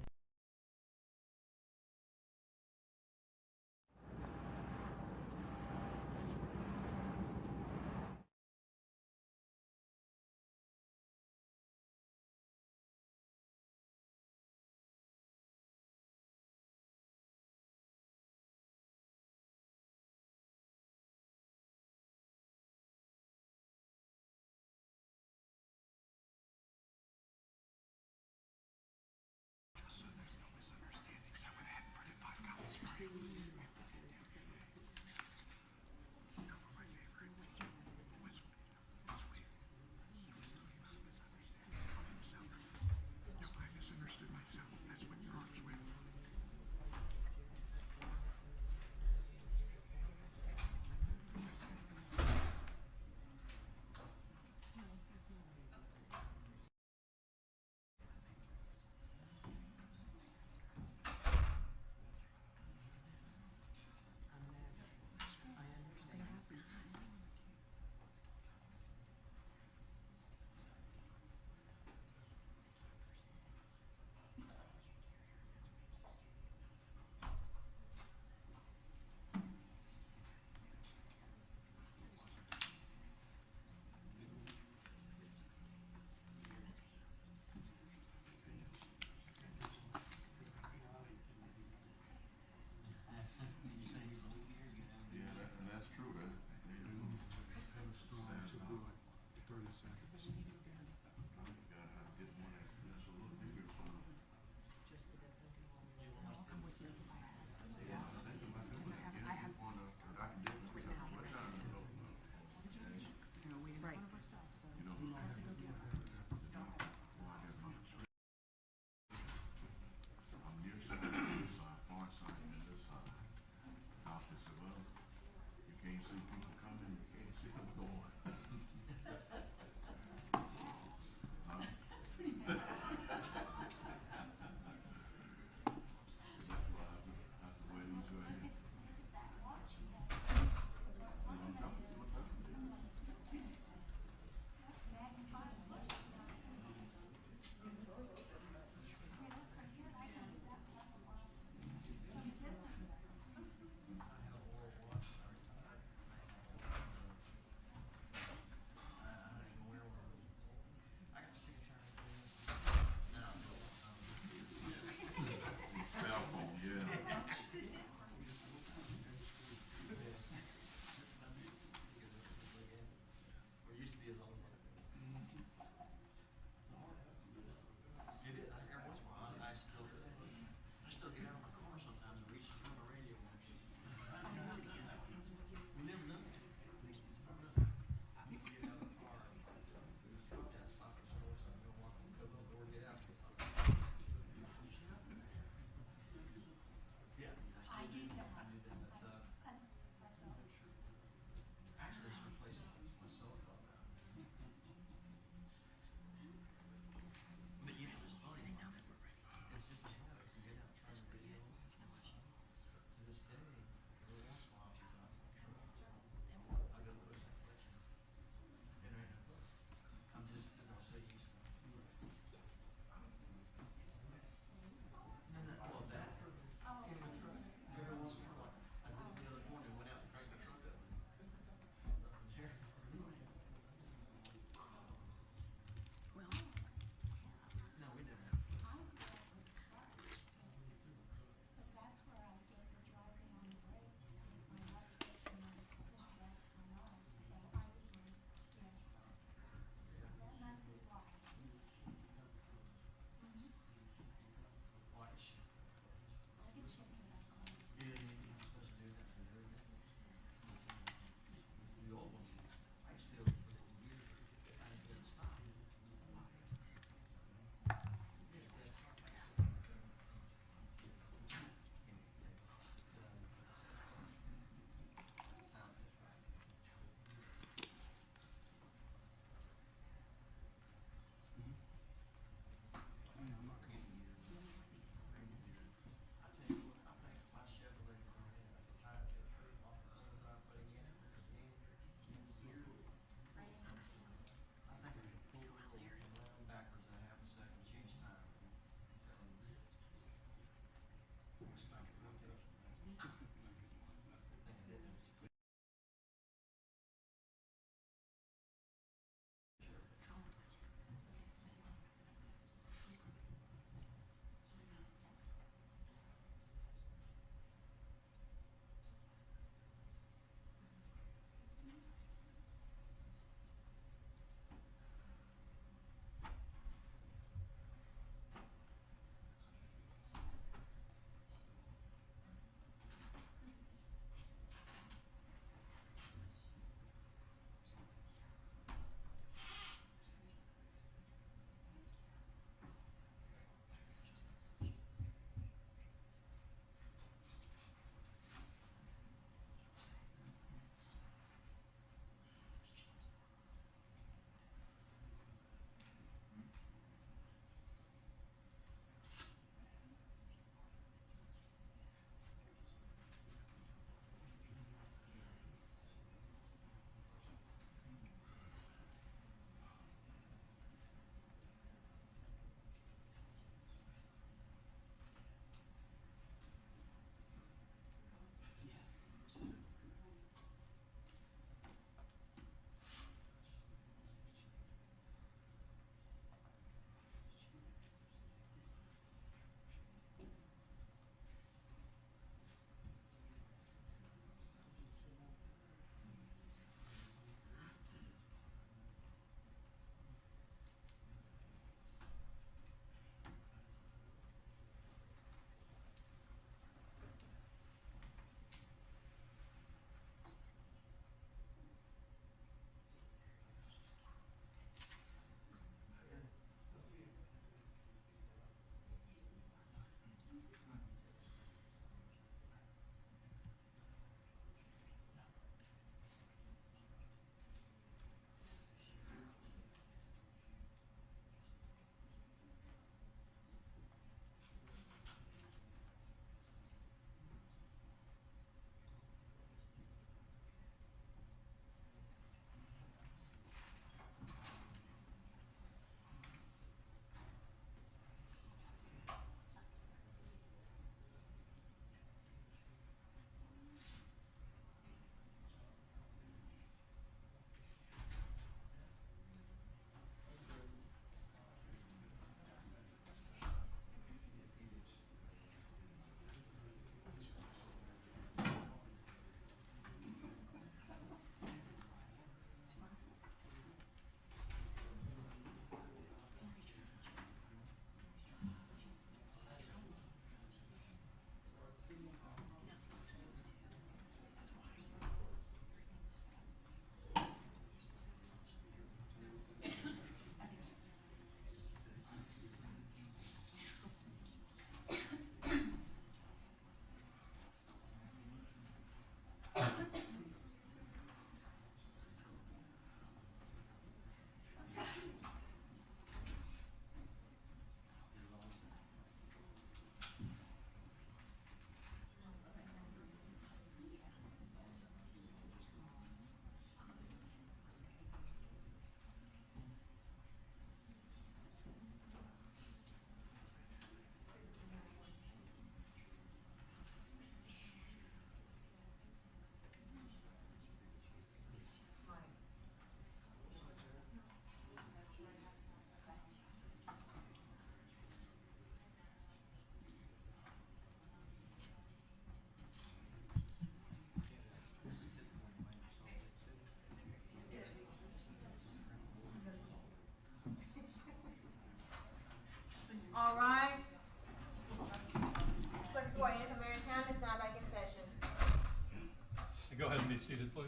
be seated, please.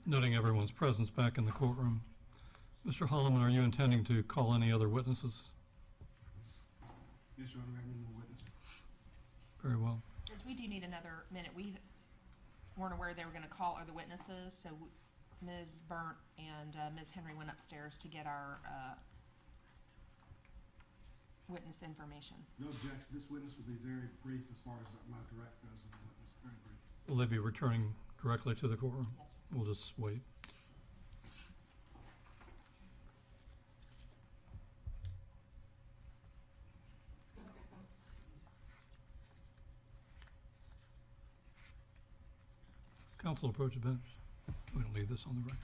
Noting everyone's presence back in the courtroom, Mr. Holloman, are you intending to call any other witnesses? Yes, Your Honor, I have no witness. Very well. Judge, we do need another minute. We weren't aware they were going to call other witnesses, so Ms. Burnt and Ms. Henry went upstairs to get our witness information. No objection. This witness will be very brief as far as my direct goes of the witness. Very brief. Will they be returning directly to the courtroom? Yes, sir. We'll just wait. Counsel, approach the bench. We don't leave this on the record.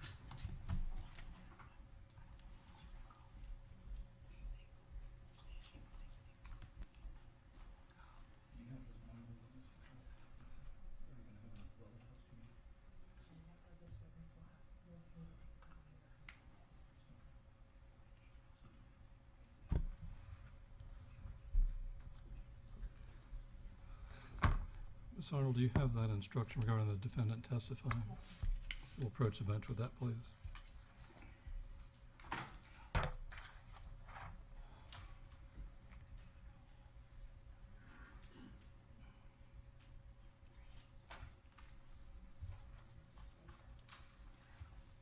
Ms. Arnold, do you have that instruction regarding the defendant testifying? We'll approach the bench with that, please.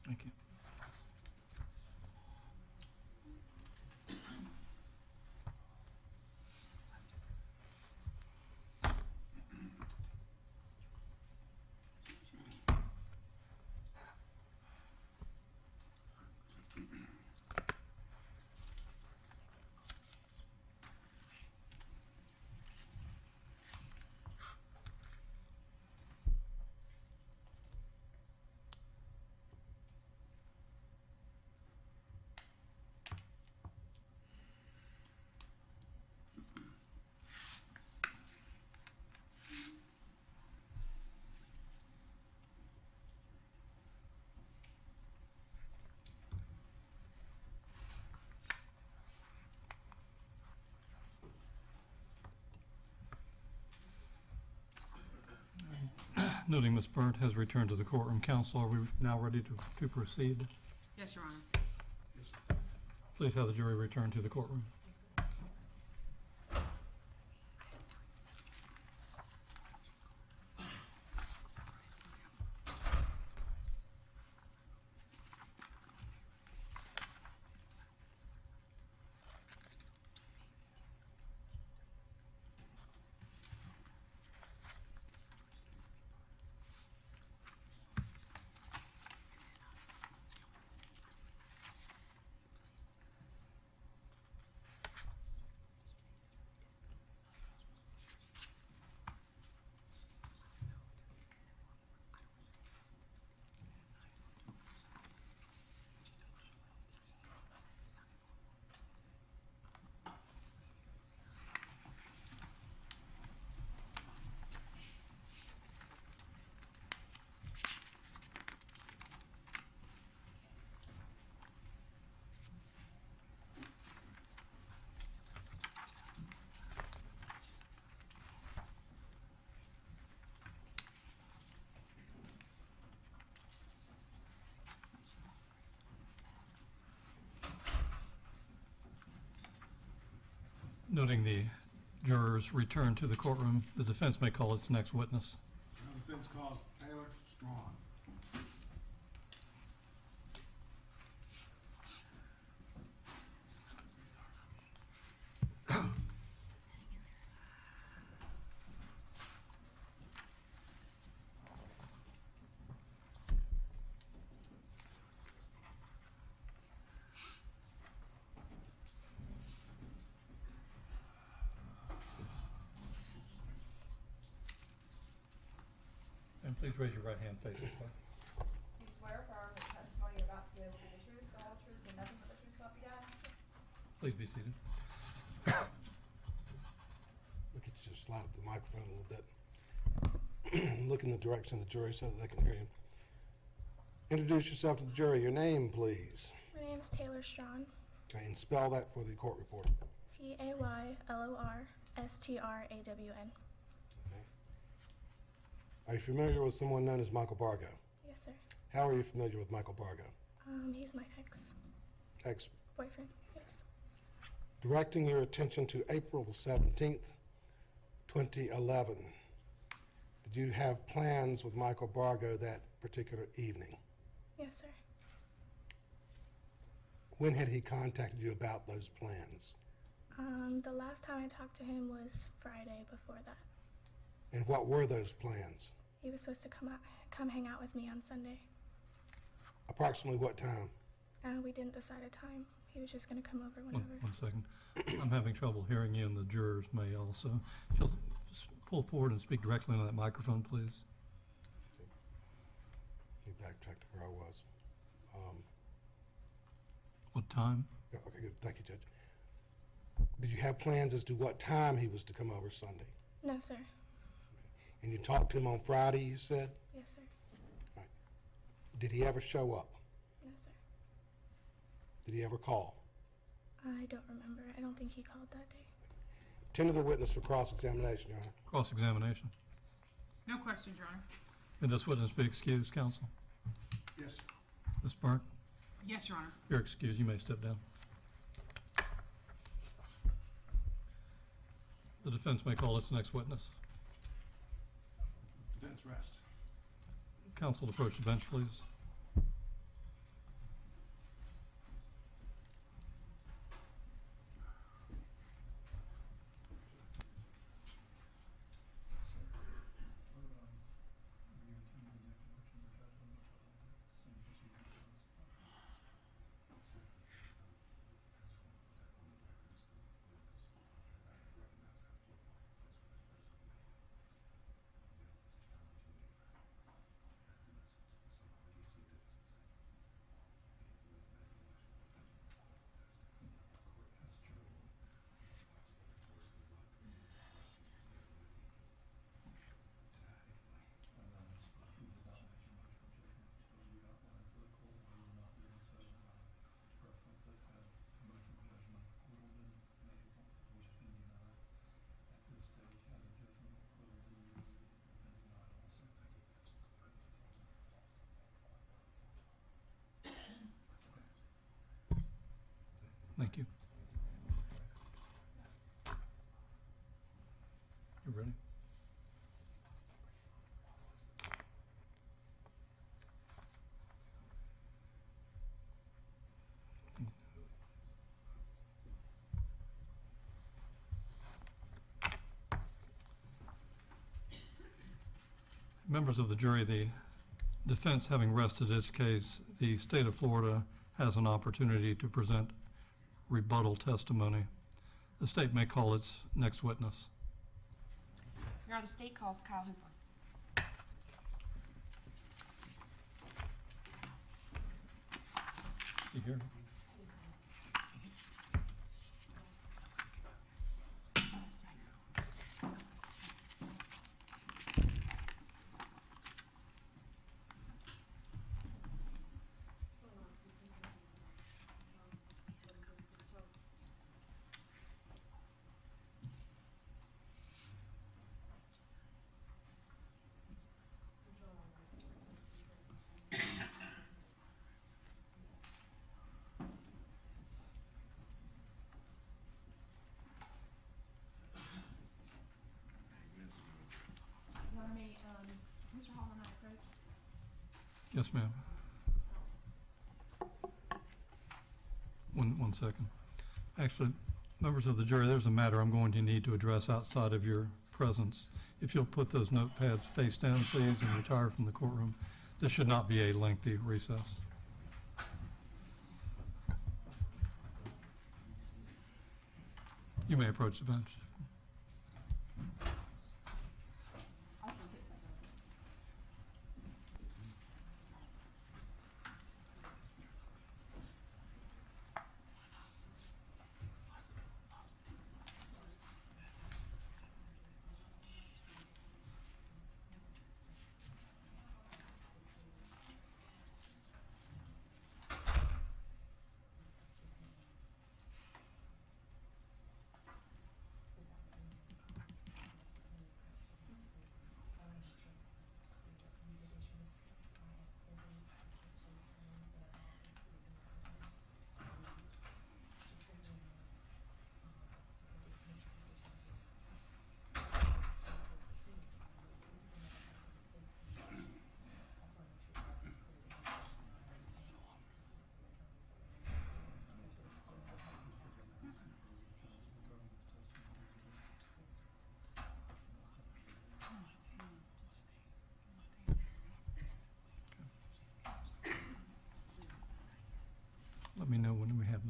Thank you. Noting Ms. Burnt has returned to the courtroom. Counsel, are we now ready to proceed? Yes, Your Honor. Yes, sir. Please have the jury return to the courtroom. Noting the jurors return to the courtroom, the defense may call its next witness. Now the defense calls Taylor Strong. And please raise your right hand, face this way. You swear affirm that the testimony you're about to give will be the truth, the whole truth, and nothing but the truth, so help you God? Please be seated. We could just slide up the microphone a little bit. Look in the direction of the jury so that they can hear you. Introduce yourself to the jury. Your name, please. My name is Taylor Strawn. Okay, and spell that for the court reporter. Taylorstrawn. Okay. Are you familiar with someone known as Michael Bargo? Yes, sir. How are you familiar with Michael Bargo? He's my Ex. boyfriend. Yes. Directing your attention to April the 17th, 2011. Did you have plans with Michael Bargo that particular evening? Yes, sir. When had he contacted you about those plans? The last time I talked to him was Friday before that. And what were those plans? He was supposed to come hang out with me on Sunday. Approximately what time? We didn't decide a time. He was just going to come over whenever. One second. I'm having trouble hearing you, and the jurors may also. If you'll pull forward and speak directly into that microphone, please. You backtracked to where I was. What time? Yeah, okay, good. Thank you, Judge. Did you have plans as to what time he was to come over Sunday? No, sir. And you talked to him on Friday, you said? Yes, sir. Right. Did he ever show up? No, sir. Did he ever call? I don't remember. I don't think he called that day. Tender the witness for cross-examination, Your Honor. Cross-examination. No questions, Your Honor. May this witness be excused, counsel? Yes. Ms. Burke, Yes, Your Honor. you're excused. You may step down. The defense may call its next witness. Defense rest. Counsel, approach the bench, please. Thank you. You ready? Members of the jury, the defense having rested its case, the state of Florida has an opportunity to present rebuttal testimony. The state may call its next witness. Your Honor, the state calls Kyle Hooper. You here? Your Honor, may Mr. Hall and I approach? Yes, ma'am. One second. Actually, members of the jury, there's a matter I'm going to need to address outside of your presence. If you'll put those notepads face down, please, and retire from the courtroom. This should not be a lengthy recess. You may approach the bench.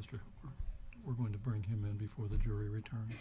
Mr. Hooper. We're going to bring him in before the jury returns.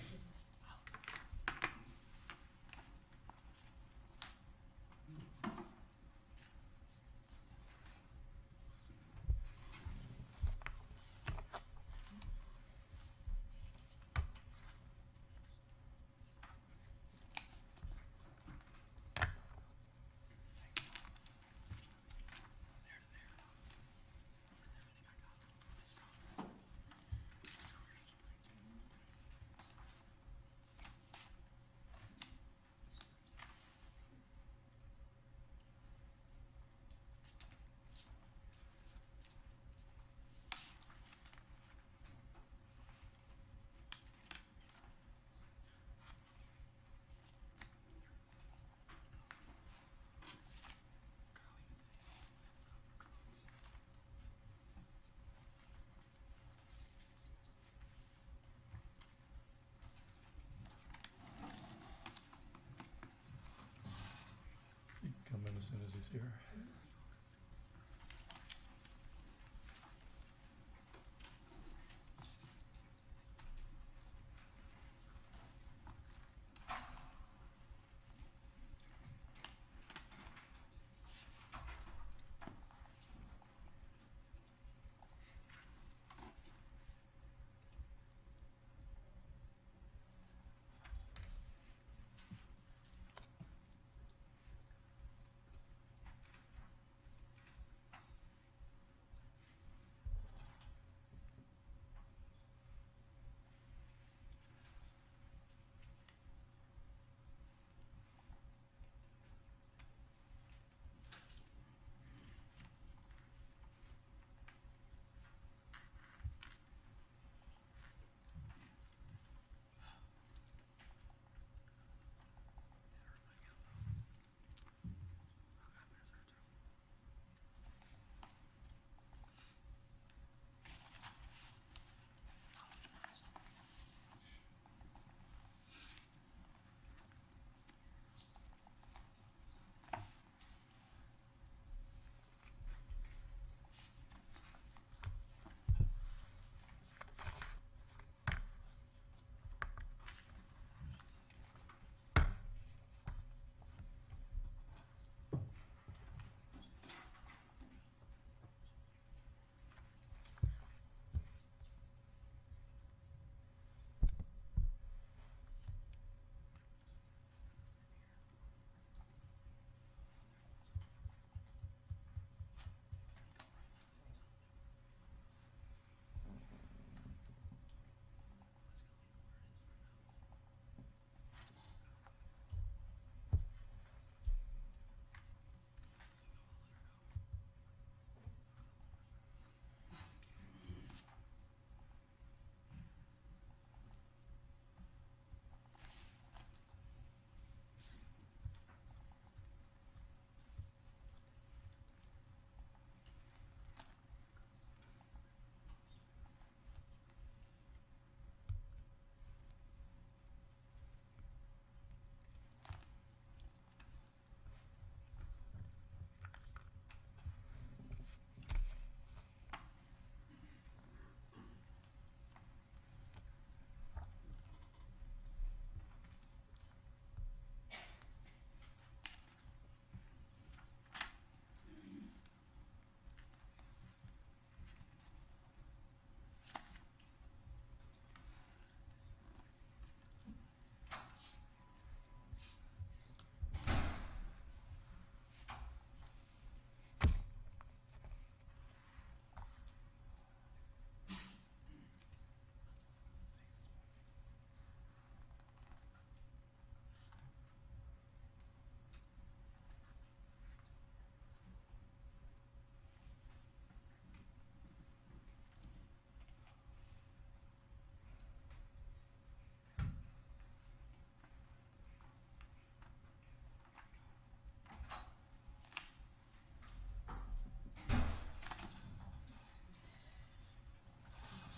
You can come in as soon as he's here.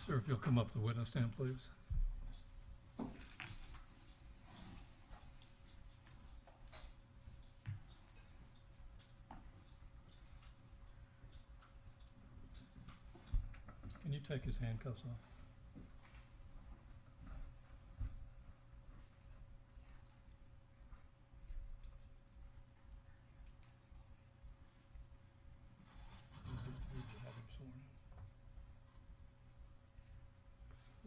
Sir, if you'll come up to the witness stand, please. Can you take his handcuffs off? Have him sworn in.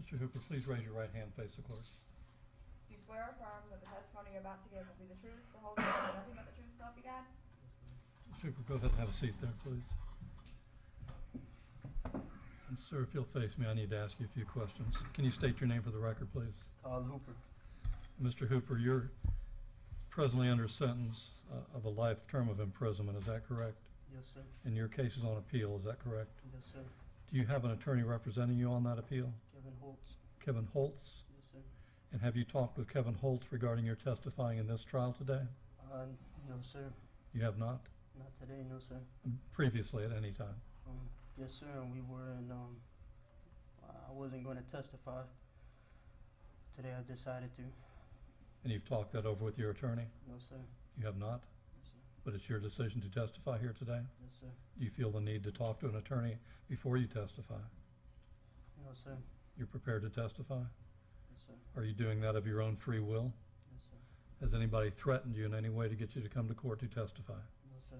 Mr. Hooper, please raise your right hand, face the clerk. Do you swear or affirm that the testimony you're about to give will be the truth, the whole truth, and nothing but the truth, so help you God? Mr. Hooper, go ahead and have a seat there, please. And sir, if you'll face me, I need to ask you a few questions. Can you state your name for the record, please? Carl Hooper. Mr. Hooper, you're presently under sentence of a life term of imprisonment, is that correct? Yes, sir. And your case is on appeal, is that correct? Yes, sir. Do you have an attorney representing you on that appeal? Kevin Holtz. Kevin Holtz? Yes, sir. And have you talked with Kevin Holtz regarding your testifying in this trial today? No, sir. You have not? Not today, no, sir. Previously, at any time? Yes, sir, and we were in, I wasn't going to testify. Today I decided to. And you've talked that over with your attorney? No, sir. You have not? No, sir. But it's your decision to testify here today? Yes, sir. Do you feel the need to talk to an attorney before you testify? No, sir. You're prepared to testify? Yes, sir. Are you doing that of your own free will? Yes, sir. Has anybody threatened you in any way to get you to come to court to testify? No, sir.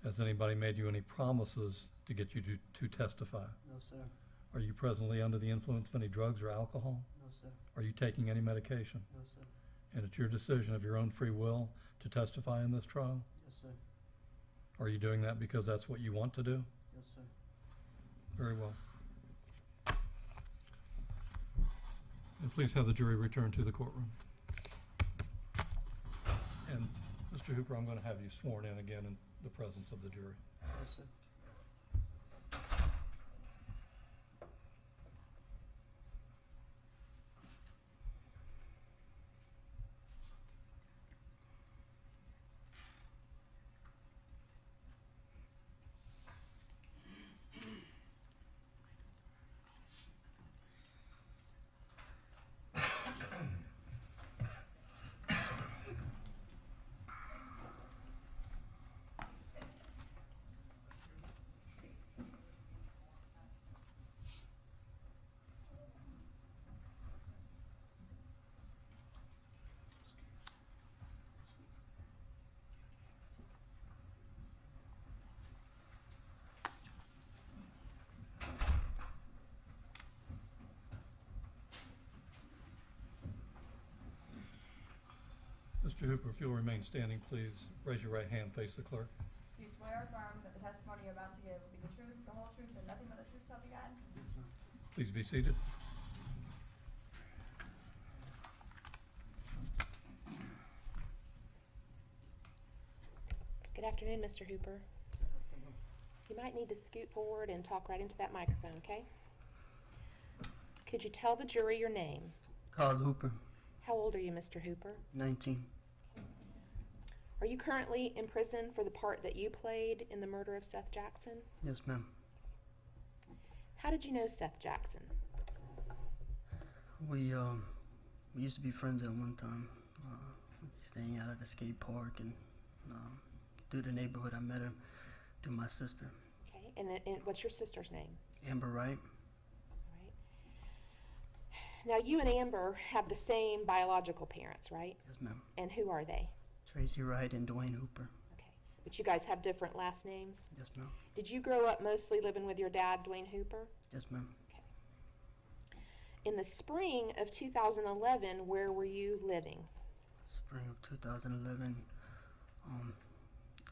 Has anybody made you any promises to get you to testify? No, sir. Are you presently under the influence of any drugs or alcohol? No, sir. Are you taking any medication? No, sir. And it's your decision of your own free will to testify in this trial? Yes, sir. Are you doing that because that's what you want to do? Yes, sir. Very well. And please have the jury return to the courtroom. And Mr. Hooper, I'm going to have you sworn in again in the presence of the jury. Yes, sir. Mr. Hooper, if you'll remain standing, please raise your right hand, face the clerk. Do you swear or affirm that the testimony you're about to give will be the truth, the whole truth, and nothing but the truth, so help you God? Yes, sir. Please be seated. Good afternoon, Mr. Hooper. You might need to scoot forward and talk right into that microphone, okay? Could you tell the jury your name? Carl Hooper. How old are you, Mr. Hooper? 19. Are you currently in prison for the part that you played in the murder of Seath Jackson? Yes, ma'am. How did you know Seath Jackson? We used to be friends at one time, staying out at the skate park, and through the neighborhood I met her through my sister. Okay, and what's your sister's name? Amber Wright. All right. Now, you and Amber have the same biological parents, right? Yes, ma'am. And who are they? Tracy Wright and Dwayne Hooper. Okay, but you guys have different last names? Yes, ma'am. Did you grow up mostly living with your dad, Dwayne Hooper? Yes, ma'am. Okay. In the spring of 2011, where were you living? Spring of 2011.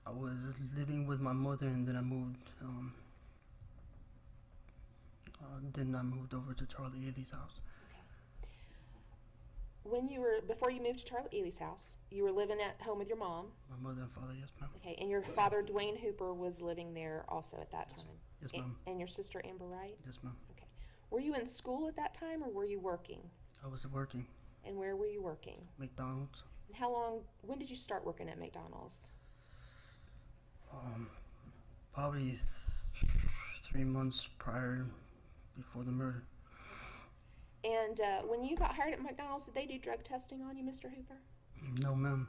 I was living with my mother, and then I moved. Then I moved over to Charlie Ely's house. Okay. Before you moved to Charlie Ely's house, you were living at home with your mom. My mother and father, yes, ma'am. Okay, and your father, Dwayne Hooper, was living there also at that time. Yes, ma'am. And your sister, Amber Wright? Yes, ma'am. Okay. Were you in school at that time, or were you working? I was working. And where were you working? McDonald's. And when did you start working at McDonald's? Probably 3 months prior, before the murder. And when you got hired at McDonald's, did they do drug testing on you, Mr. Hooper? No, ma'am.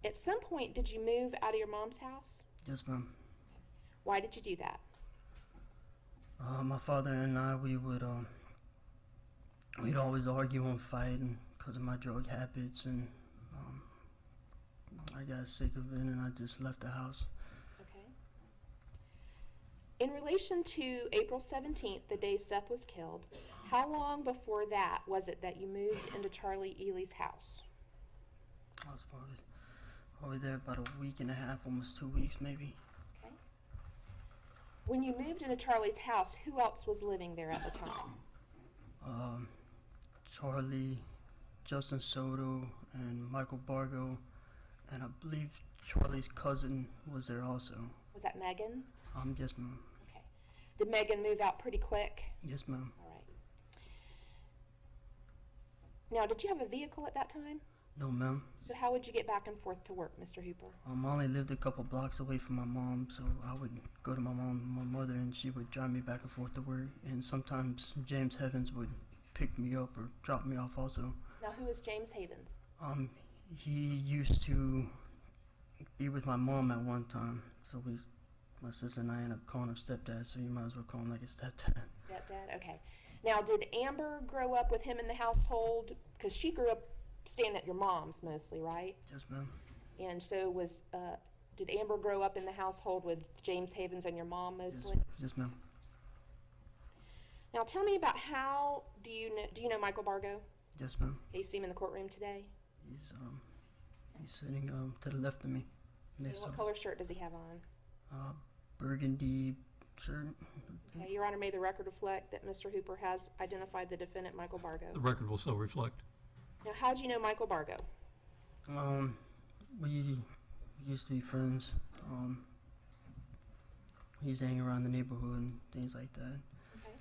At some point, did you move out of your mom's house? Yes, ma'am. Why did you do that? My father and I, we'd always argue and fight because of my drug habits, and I got sick of it and I just left the house. Okay. In relation to April 17th, the day Seth was killed, how long before that was it that you moved into Charlie Ely's house? I was probably there about a week and a half, almost 2 weeks maybe. Okay. When you moved into Charlie's house, who else was living there at the time? Charlie, Justin Soto, and Michael Bargo, and I believe Charlie's cousin was there also. Was that Megan? Yes, ma'am. Okay. Did Megan move out pretty quick? Yes, ma'am. All right. Now, did you have a vehicle at that time? No, ma'am. So how would you get back and forth to work, Mr. Hooper? I only lived a couple blocks away from my mom, so I would go to my mother, and she would drive me back and forth to work. And sometimes James Evans would pick me up or drop me off also. Now, who is James Havens? He used to be with my mom at one time, so my sister and I ended up calling him stepdad, so you might as well call him like a stepdad. Stepdad, okay. Now, did Amber grow up with him in the household? Because she grew up staying at your mom's mostly, right? Yes, ma'am. And so did Amber grow up in the household with James Havens and your mom mostly? Yes, ma'am. Now, tell me about do you know Michael Bargo? Yes, ma'am. You see him in the courtroom today? He's sitting to the left of me. And what color shirt does he have on? Burgundy shirt. Okay, Your Honor, may the record reflect that Mr. Hooper has identified the defendant, Michael Bargo. The record will so reflect. Now, how do you know Michael Bargo? We used to be friends. He used to hang around the neighborhood and things like that. Okay.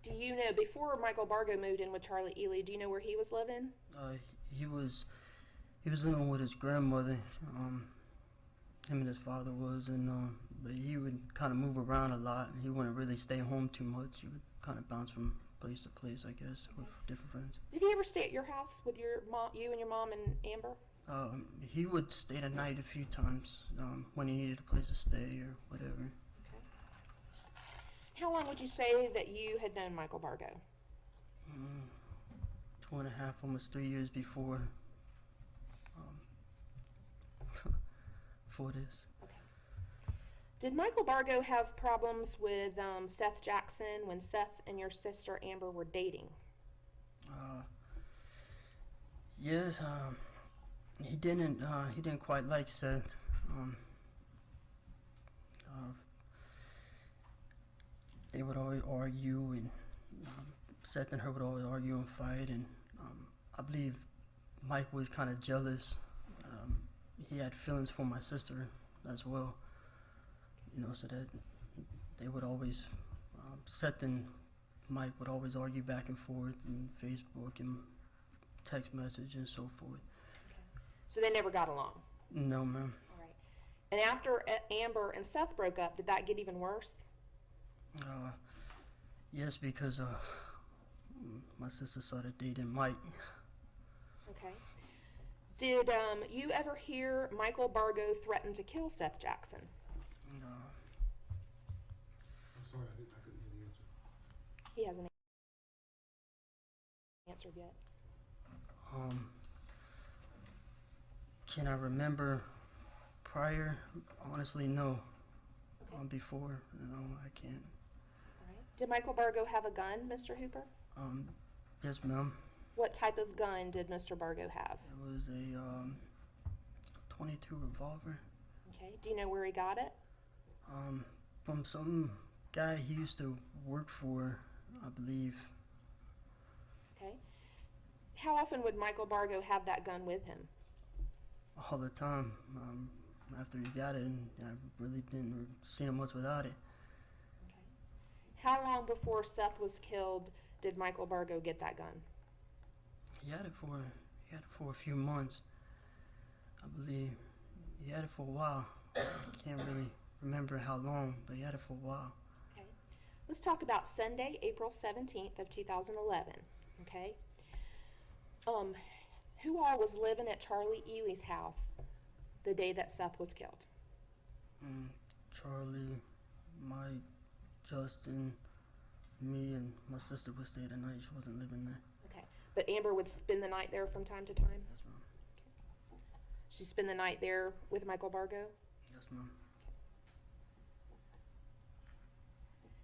Do you know, before Michael Bargo moved in with Charlie Ely, do you know where he was living? He was living with his grandmother. Him and his father was, but he would kind of move around a lot, and he wouldn't really stay home too much. He would kind of bounce from place to place, I guess, with different friends. Did he ever stay at your house with you and your mom and Amber? He would stay the night a few times when he needed a place to stay or whatever. Okay. How long would you say that you had known Michael Bargo? 2.5, almost 3 years before for this. Okay. Did Michael Bargo have problems with Seath Jackson when Seth and your sister Amber were dating? Yes, he didn't quite like Seth. They would always argue, and Seth and her would always argue and fight, and I believe Mike was kind of jealous. He had feelings for my sister as well, so that they would always, Seth and Mike would always argue back and forth in Facebook and text message and so forth. Okay. So they never got along? No, ma'am. All right. And after Amber and Seth broke up, did that get even worse? Yes, because my sister started dating Mike. Okay. Did you ever hear Michael Bargo threaten to kill Seath Jackson? No. I'm sorry, I couldn't hear the answer. He hasn't answered yet. Can I remember prior? Honestly, no. Okay. Before, no, I can't. All right. Did Michael Bargo have a gun, Mr. Hooper? Yes, ma'am. What type of gun did Mr. Bargo have? It was a 22 revolver. Okay. Do you know where he got it? From some guy he used to work for, I believe. Okay. How often would Michael Bargo have that gun with him? All the time. After he got it, and I really didn't see him much without it. Okay. How long before Seth was killed did Michael Bargo get that gun? He had it for a few months, I believe. He had it for a while. I can't really remember how long, but he had it for a while. Okay. Let's talk about Sunday, April 17th of 2011. Okay. Who all was living at Charlie Ely's house the day that Seth was killed? Charlie, Mike, Justin, me, and my sister would stay the night. She wasn't living there. Okay. But Amber would spend the night there from time to time? Yes, ma'am. Okay. She'd spend the night there with Michael Bargo? Yes, ma'am.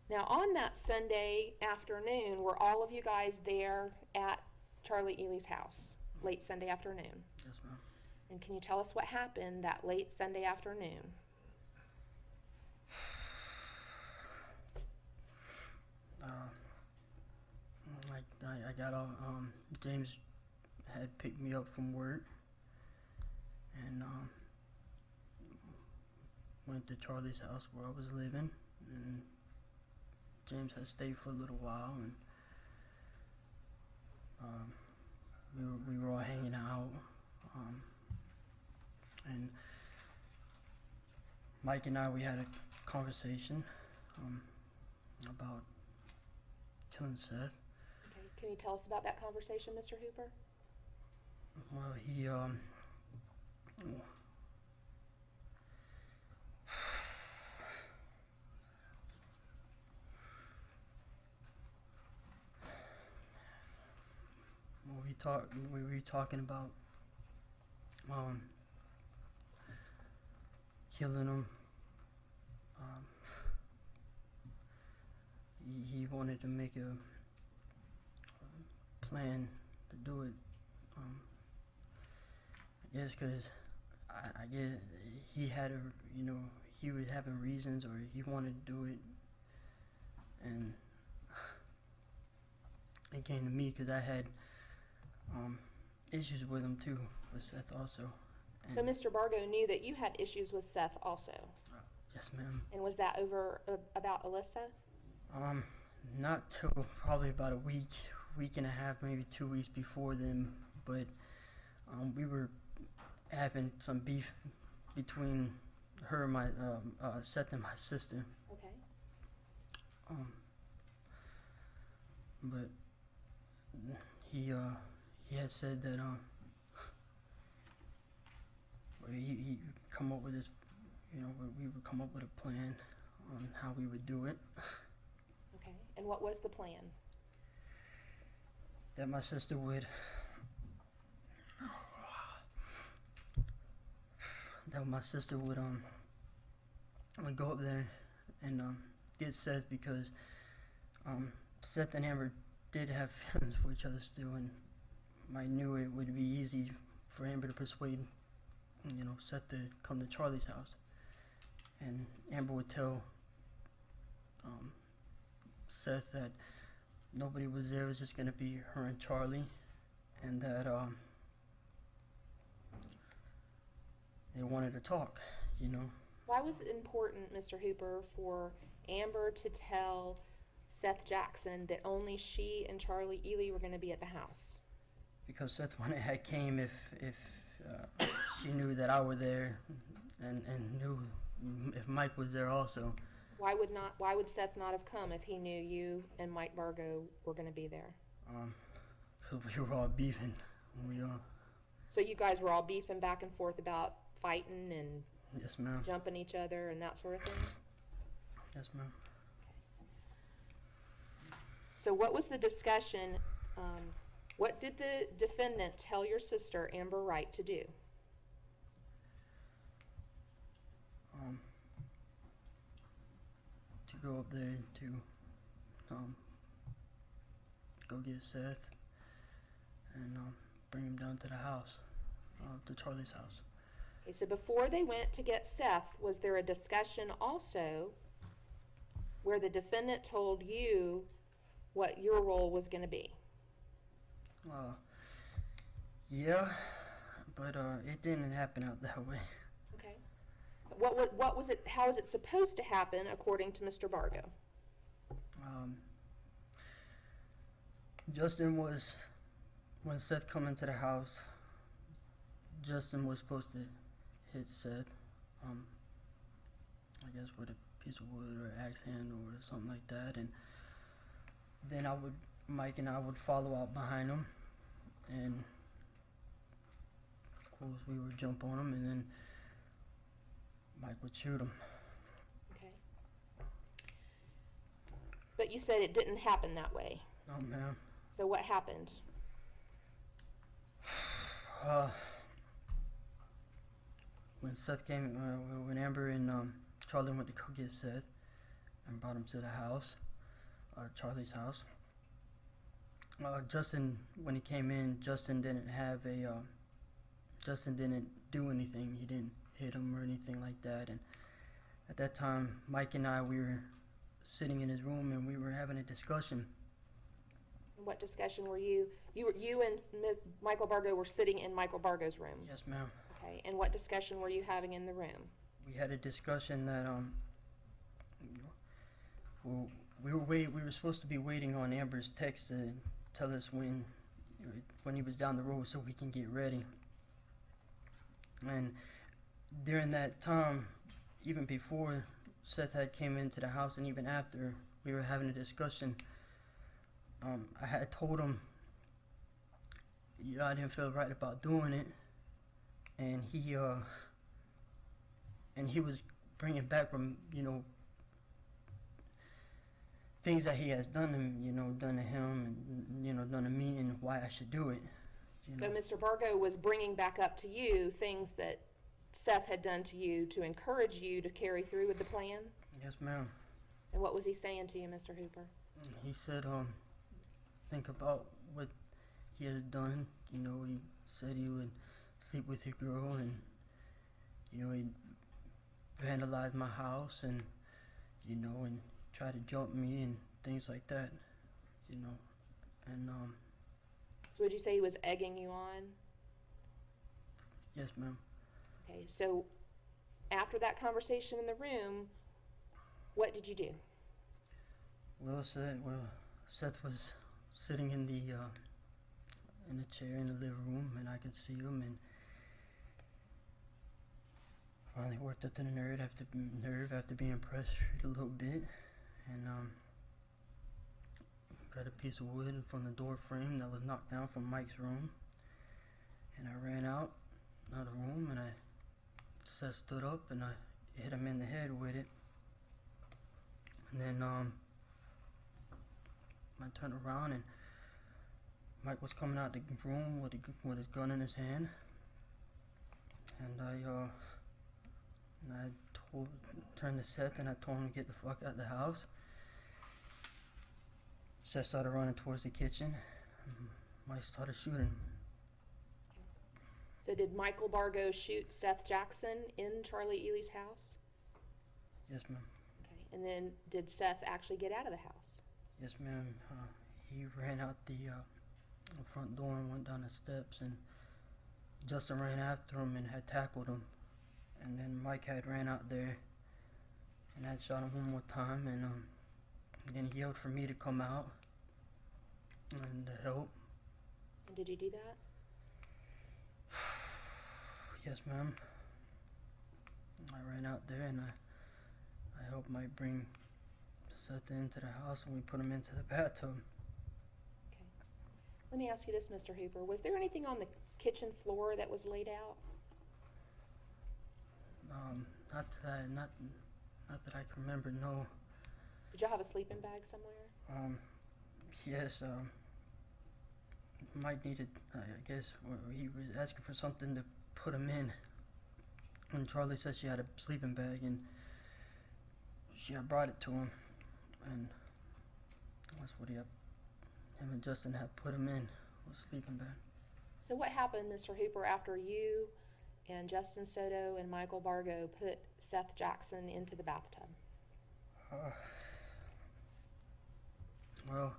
Now, on that Sunday afternoon, were all of you guys there at Charlie Ely's house, late Sunday afternoon? Yes, ma'am. And can you tell us what happened that late Sunday afternoon? I got off, James had picked me up from work, and went to Charlie's house where I was living, and James had stayed for a little while, and we were all hanging out, and Mike and I, we had a conversation about killing Seth. Okay. Can you tell us about that conversation, Mr. Hooper? Well, he we were talking about killing him. He wanted to make a plan to do it. I guess because I guess he had he was having reasons, or he wanted to do it, and it came to me because I had issues with him too, with Seth also. And So Mr. Bargo knew that you had issues with Seth also? Yes, ma'am. And was that over about Alyssa? Not till probably about a week and a half, maybe 2 weeks before then, but we were having some beef between her and my Seth and my sister. Okay. But he had said that he come up with this, we would come up with a plan on how we would do it. Okay. And what was the plan? That my sister would would go up there and get Seth, because Seth and Amber did have feelings for each other still, and I knew it would be easy for Amber to persuade Seth to come to Charlie's house, and Amber would tell Seth that nobody was there, it was just going to be her and Charlie, and that they wanted to talk, Why was it important, Mr. Hooper, for Amber to tell Seath Jackson that only she and Charlie Ely were going to be at the house? Because Seth had came if she knew that I were there, and knew if Mike was there also. Why would Seth not have come if he knew you and Mike Bargo were going to be there? Because we were all beefing. So you guys were all beefing back and forth about fighting and yes, ma'am. Jumping each other and that sort of thing? Yes, ma'am. So what was the discussion? What did the defendant tell your sister, Amber Wright, to do? To go up there to go get Seth and bring him down to the house, to Charlie's house. Okay, so before they went to get Seth, was there a discussion also where the defendant told you what your role was going to be? Yeah, but it didn't happen out that way. Okay. What was it? How was it supposed to happen according to Mr. Bargo? Justin was, when Seth come into the house, Justin was supposed to hit Seth, I guess with a piece of wood or axe handle or something like that, and then Mike and I would follow out behind him, and of course we would jump on him, and then Mike would shoot him. But you said it didn't happen that way. No, ma'am. So what happened? When Seth came, when Amber and Charlie went to go get Seth and brought him to the house, Charlie's house. Justin, when he came in, Justin didn't do anything. He didn't hit him or anything like that. And at that time, Mike and I, we were sitting in his room and we were having a discussion. What discussion were you? You and Michael Bargo were sitting in Michael Bargo's room. Yes, ma'am. Okay. And what discussion were you having in the room? We had a discussion that we were supposed to be waiting on Amber's text to tell us when he was down the road so we can get ready. And during that time, even before Seth had came into the house and even after we were having a discussion, I had told him, I didn't feel right about doing it, and he was bringing back from things that he has done to done to him and done to me, and why I should do it. So Mr. Bargo was bringing back up to you things that Seth had done to you to encourage you to carry through with the plan? Yes, ma'am. And what was he saying to you, Mr. Hooper? He said, think about what he has done. He said he would sleep with your girl, and he'd vandalize my house, and and try to jump me and things like that. And So would you say he was egging you on? Yes, ma'am. Okay, so after that conversation in the room, what did you do? Seth was sitting in the chair in the living room, and I could see him, and finally worked up to the nerve after being pressured a little bit, and got a piece of wood from the door frame that was knocked down from Mike's room, and I ran out of the room, and Seth stood up, and I hit him in the head with it, and then I turned around, and Mike was coming out the room with his gun in his hand, and I turned to Seth and I told him to get the fuck out of the house. Seth started running towards the kitchen. Mike started shooting. So did Michael Bargo shoot Seath Jackson in Charlie Ely's house? Yes, ma'am. Okay. And then did Seth actually get out of the house? Yes, ma'am. He ran out the front door and went down the steps, and Justin ran after him and had tackled him. And then Mike had ran out there and had shot him one more time, and then he yelled for me to come out and to help. And did you do that? Yes, ma'am. I ran out there and I helped Mike bring Seth into the house, and we put him into the bathtub. Okay. Let me ask you this, Mr. Hooper. Was there anything on the kitchen floor that was laid out? Not that I can remember, no. Did y'all have a sleeping bag somewhere? Yes, Mike needed, I guess, he was asking for something to put him in. And Charlie said she had a sleeping bag, and she had brought it to him. And that's what him and Justin had put him in, was a sleeping bag. So what happened, Mr. Hooper, after you and Justin Soto and Michael Bargo put Seath Jackson into the bathtub? Well,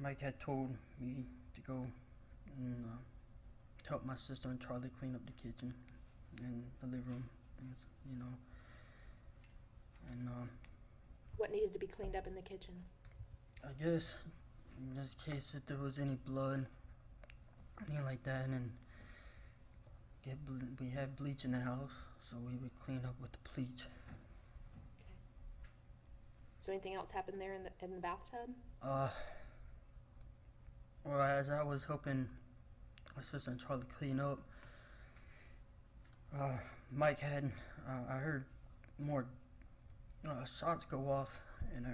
Mike had told me to go and help my sister and Charlie clean up the kitchen and the living room, and what needed to be cleaned up in the kitchen? I guess in this case if there was any blood, anything like that, and we had bleach in the house, so we would clean up with the bleach. Okay. So anything else happened there in the bathtub? Well, as I was helping my sister and Charlie clean up, Mike had, I heard more shots go off and I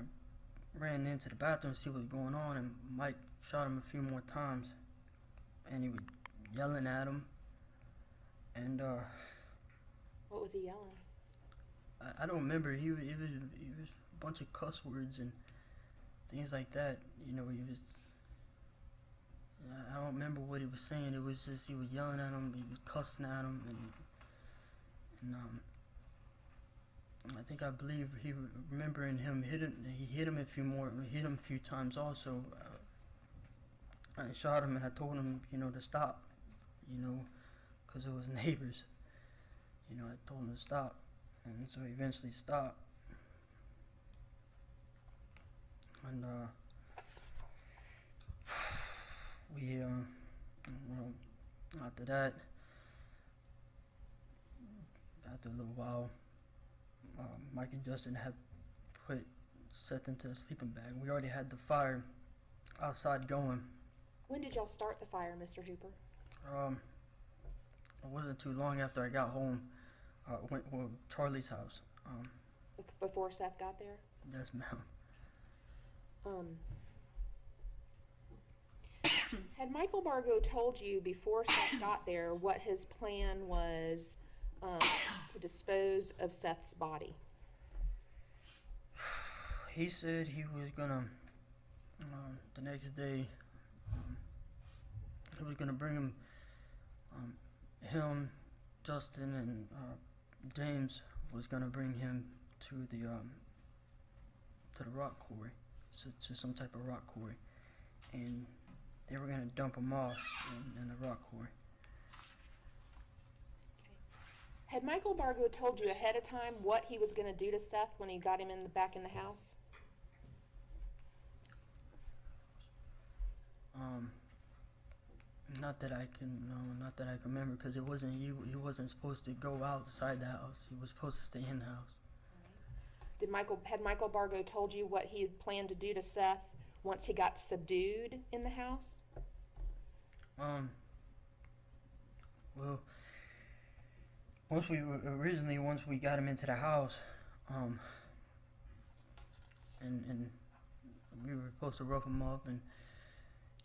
ran into the bathroom to see what was going on, and Mike shot him a few more times, and he was yelling at him, and What was he yelling? I don't remember. He was a bunch of cuss words and things like that. You know, he was. I don't remember what he was saying. It was just he was yelling at him, he was cussing at him, and I believe he remembering him he hit him a few times also. I shot him and I told him, you know, to stop, you know, because it was neighbors. You know, I told him to stop, and so he eventually stopped. And well, after that, after a little while, Mike and Justin had put Seth into a sleeping bag. We already had the fire outside going. When did y'all start the fire, Mr. Hooper? It wasn't too long after I got home. Went to Charlie's house. Before Seth got there? Yes, ma'am. Had Michael Bargo told you before Seth got there what his plan was to dispose of Seth's body? He said he was gonna, the next day, he was gonna bring him, Justin, and James was gonna bring him to the rock quarry, to some type of rock quarry, and they were gonna dump him off in the rock quarry. Had Michael Bargo told you ahead of time what he was going to do to Seth when he got him back in the house? Not that I can remember, because it wasn't he wasn't supposed to go outside the house. He was supposed to stay in the house. Had Michael Bargo told you what he had planned to do to Seth once he got subdued in the house? Well, once we got him into the house, and we were supposed to rough him up, and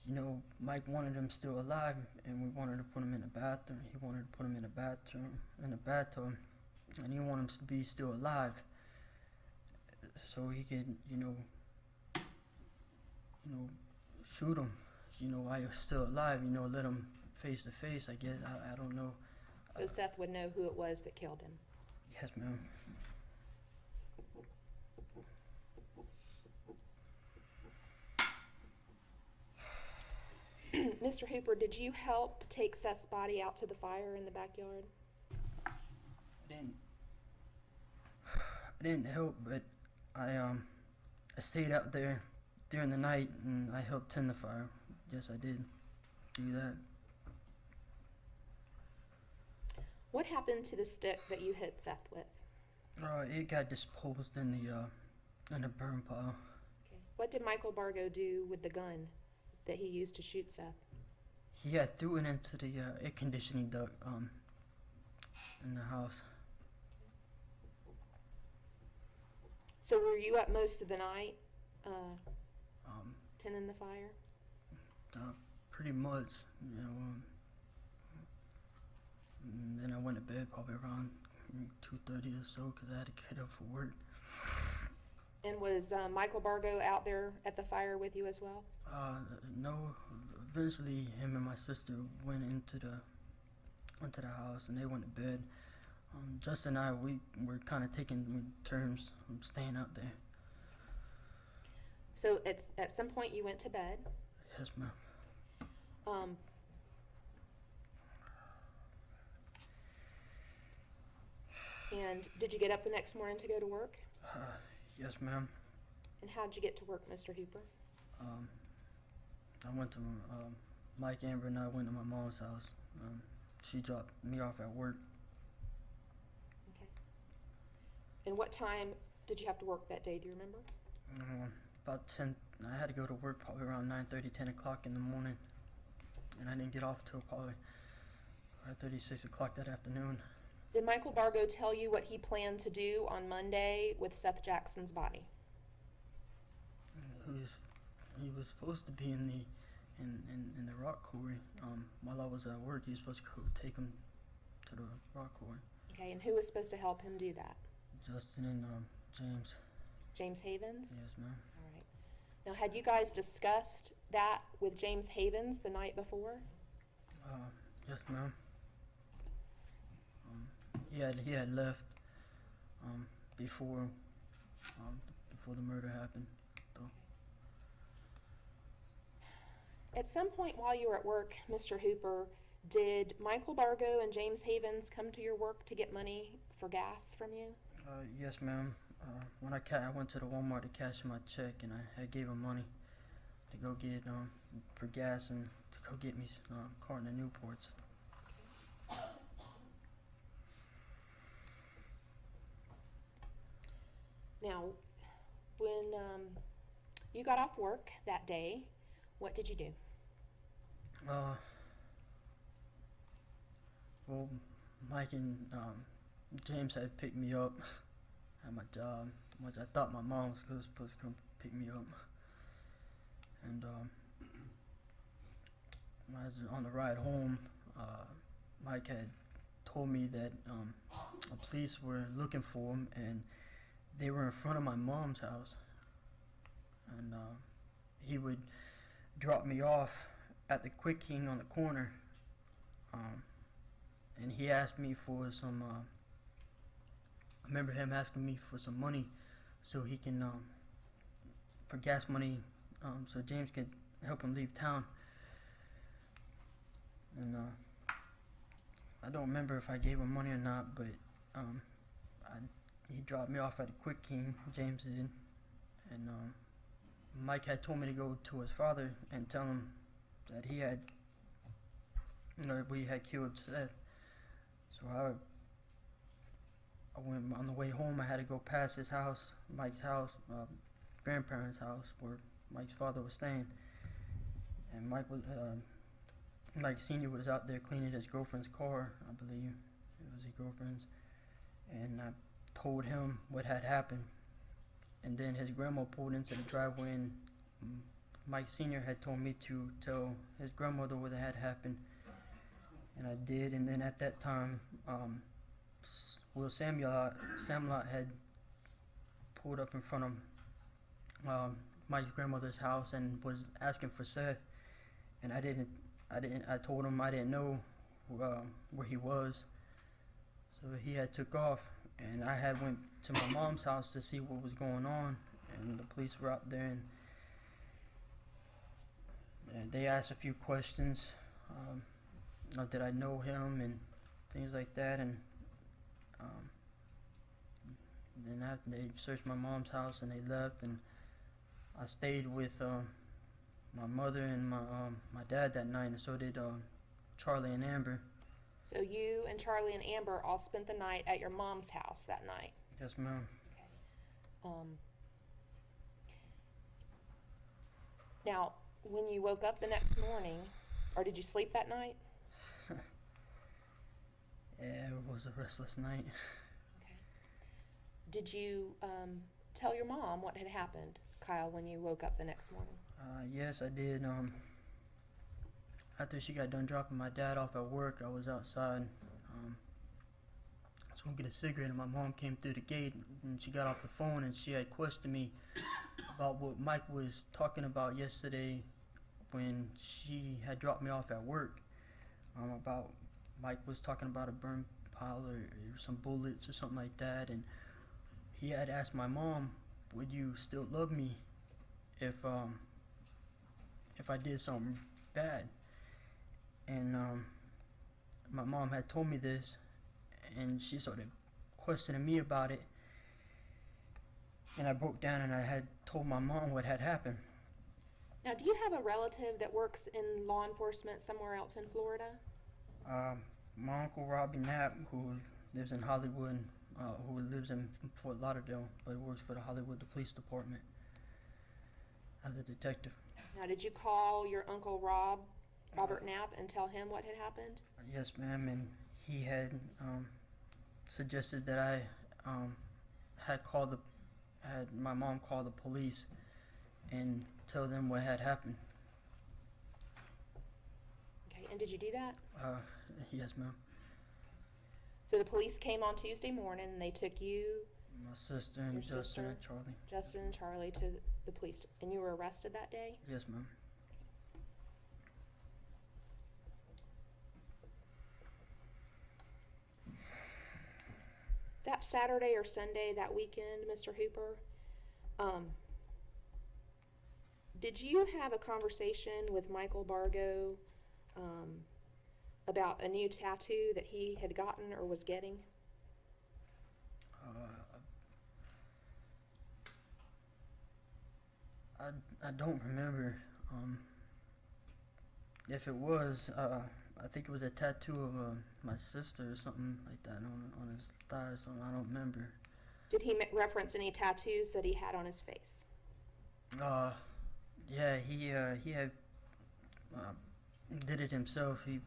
you know, Mike wanted him still alive, and we wanted to put him in the bathroom. He wanted to put him in the bathtub, and he wanted him to be still alive, so he could, you know, shoot him, you know, while he was still alive, you know, let him face to face, I guess. I don't know. So Seth would know who it was that killed him? Yes, ma'am. Mr. Hooper, did you help take Seth's body out to the fire in the backyard? I didn't help, but I stayed out there during the night and I helped tend the fire. Yes, I did do that. What happened to the stick that you hit Seth with? It got disposed in the burn pile. Okay. What did Michael Bargo do with the gun that he used to shoot Seth? He threw it into the air conditioning duct in the house. So were you up most of the night tending the fire? Pretty much, you know. And then I went to bed probably around 2:30 or so because I had to get up for work. And was Michael Bargo out there at the fire with you as well? No. Eventually, him and my sister went into the house and they went to bed. Justin and I, we were kind of taking turns staying out there. So at some point you went to bed? Yes, ma'am. And did you get up the next morning to go to work? Yes, ma'am. And how'd you get to work, Mr. Hooper? I went to Mike, Amber, and I went to my mom's house. She dropped me off at work. Okay. And what time did you have to work that day? Do you remember? About 10. I had to go to work probably around 9:30, 10 o'clock in the morning, and I didn't get off till probably 5:30, 6 o'clock that afternoon. Did Michael Bargo tell you what he planned to do on Monday with Seath Jackson's body? he was supposed to be in the rock quarry. While I was at work, he was supposed to go take him to the rock quarry. Okay, and who was supposed to help him do that? Justin and James. James Havens? Yes, ma'am. All right. Now, had you guys discussed that with James Havens the night before? Yes, ma'am. He had left before the murder happened, though. At some point while you were at work, Mr. Hooper, did Michael Bargo and James Havens come to your work to get money for gas from you? Yes, ma'am. When I went to the Walmart to cash my check, and I gave him money to go get for gas and to go get me a carton of Newports. Now, when you got off work that day, what did you do? Well, Mike and James had picked me up at my job, which I thought my mom was supposed to come pick me up. And when I was on the ride home, Mike had told me that the police were looking for him, and they were in front of my mom's house. And he would drop me off at the Quick King on the corner. And he asked me for some, I remember him asking me for some money so he can, for gas money, so James could help him leave town. And I don't remember if I gave him money or not, but he dropped me off at the Quick King, James did. And Mike had told me to go to his father and tell him that he had, we had killed Seth. So I went on the way home. I had to go past his house, Mike's house, grandparents' house, where Mike's father was staying. And Mike Sr. was out there cleaning his girlfriend's car, I believe. It was his girlfriend's. And I told him what had happened. And then his grandma pulled into the driveway, and Mike Sr. had told me to tell his grandmother what had happened. And I did, and then at that time, Will Samulot had pulled up in front of Mike's grandmother's house and was asking for Seth, and I told him I didn't know where he was, so he had took off, and I had went to my mom's house to see what was going on, and the police were out there, and they asked a few questions. Did I know him and things like that, and then after they searched my mom's house and they left, and I stayed with my mother and my dad that night, and so did Charlie and Amber. So you and Charlie and Amber all spent the night at your mom's house that night? Yes, ma'am. Okay. Now, when you woke up the next morning, or did you sleep that night? Yeah, it was a restless night. Okay. Did you tell your mom what had happened, Kyle, when you woke up the next morning? Yes, I did. After she got done dropping my dad off at work, I was outside smoking a cigarette, and my mom came through the gate, and she got off the phone, and she had questioned me about what Mike was talking about yesterday when she had dropped me off at work. About Mike was talking about a burn pile or some bullets or something like that, and he had asked my mom, would you still love me if I did something bad? And my mom had told me this, and she started questioning me about it, and I broke down and I had told my mom what had happened. Now, do you have a relative that works in law enforcement somewhere else in Florida? My uncle Robbie Knapp, who lives in Hollywood, who lives in Fort Lauderdale, but works for the Hollywood Police Department as a detective. Now, did you call your Uncle Robert Knapp, and tell him what had happened? Yes, ma'am, and he had suggested that I had my mom call the police, and tell them what had happened. Okay, and did you do that? Yes, ma'am. So the police came on Tuesday morning and they took you, My sister and your Justin sister, and Charlie. Justin and Charlie to the police, and you were arrested that day? Yes, ma'am. That Saturday or Sunday, that weekend, Mr. Hooper, did you have a conversation with Michael Bargo about a new tattoo that he had gotten or was getting? I don't remember. If it was, I think it was a tattoo of my sister or something like that on his thigh or something. I don't remember. Did he reference any tattoos that he had on his face? Yeah, he had did it himself. He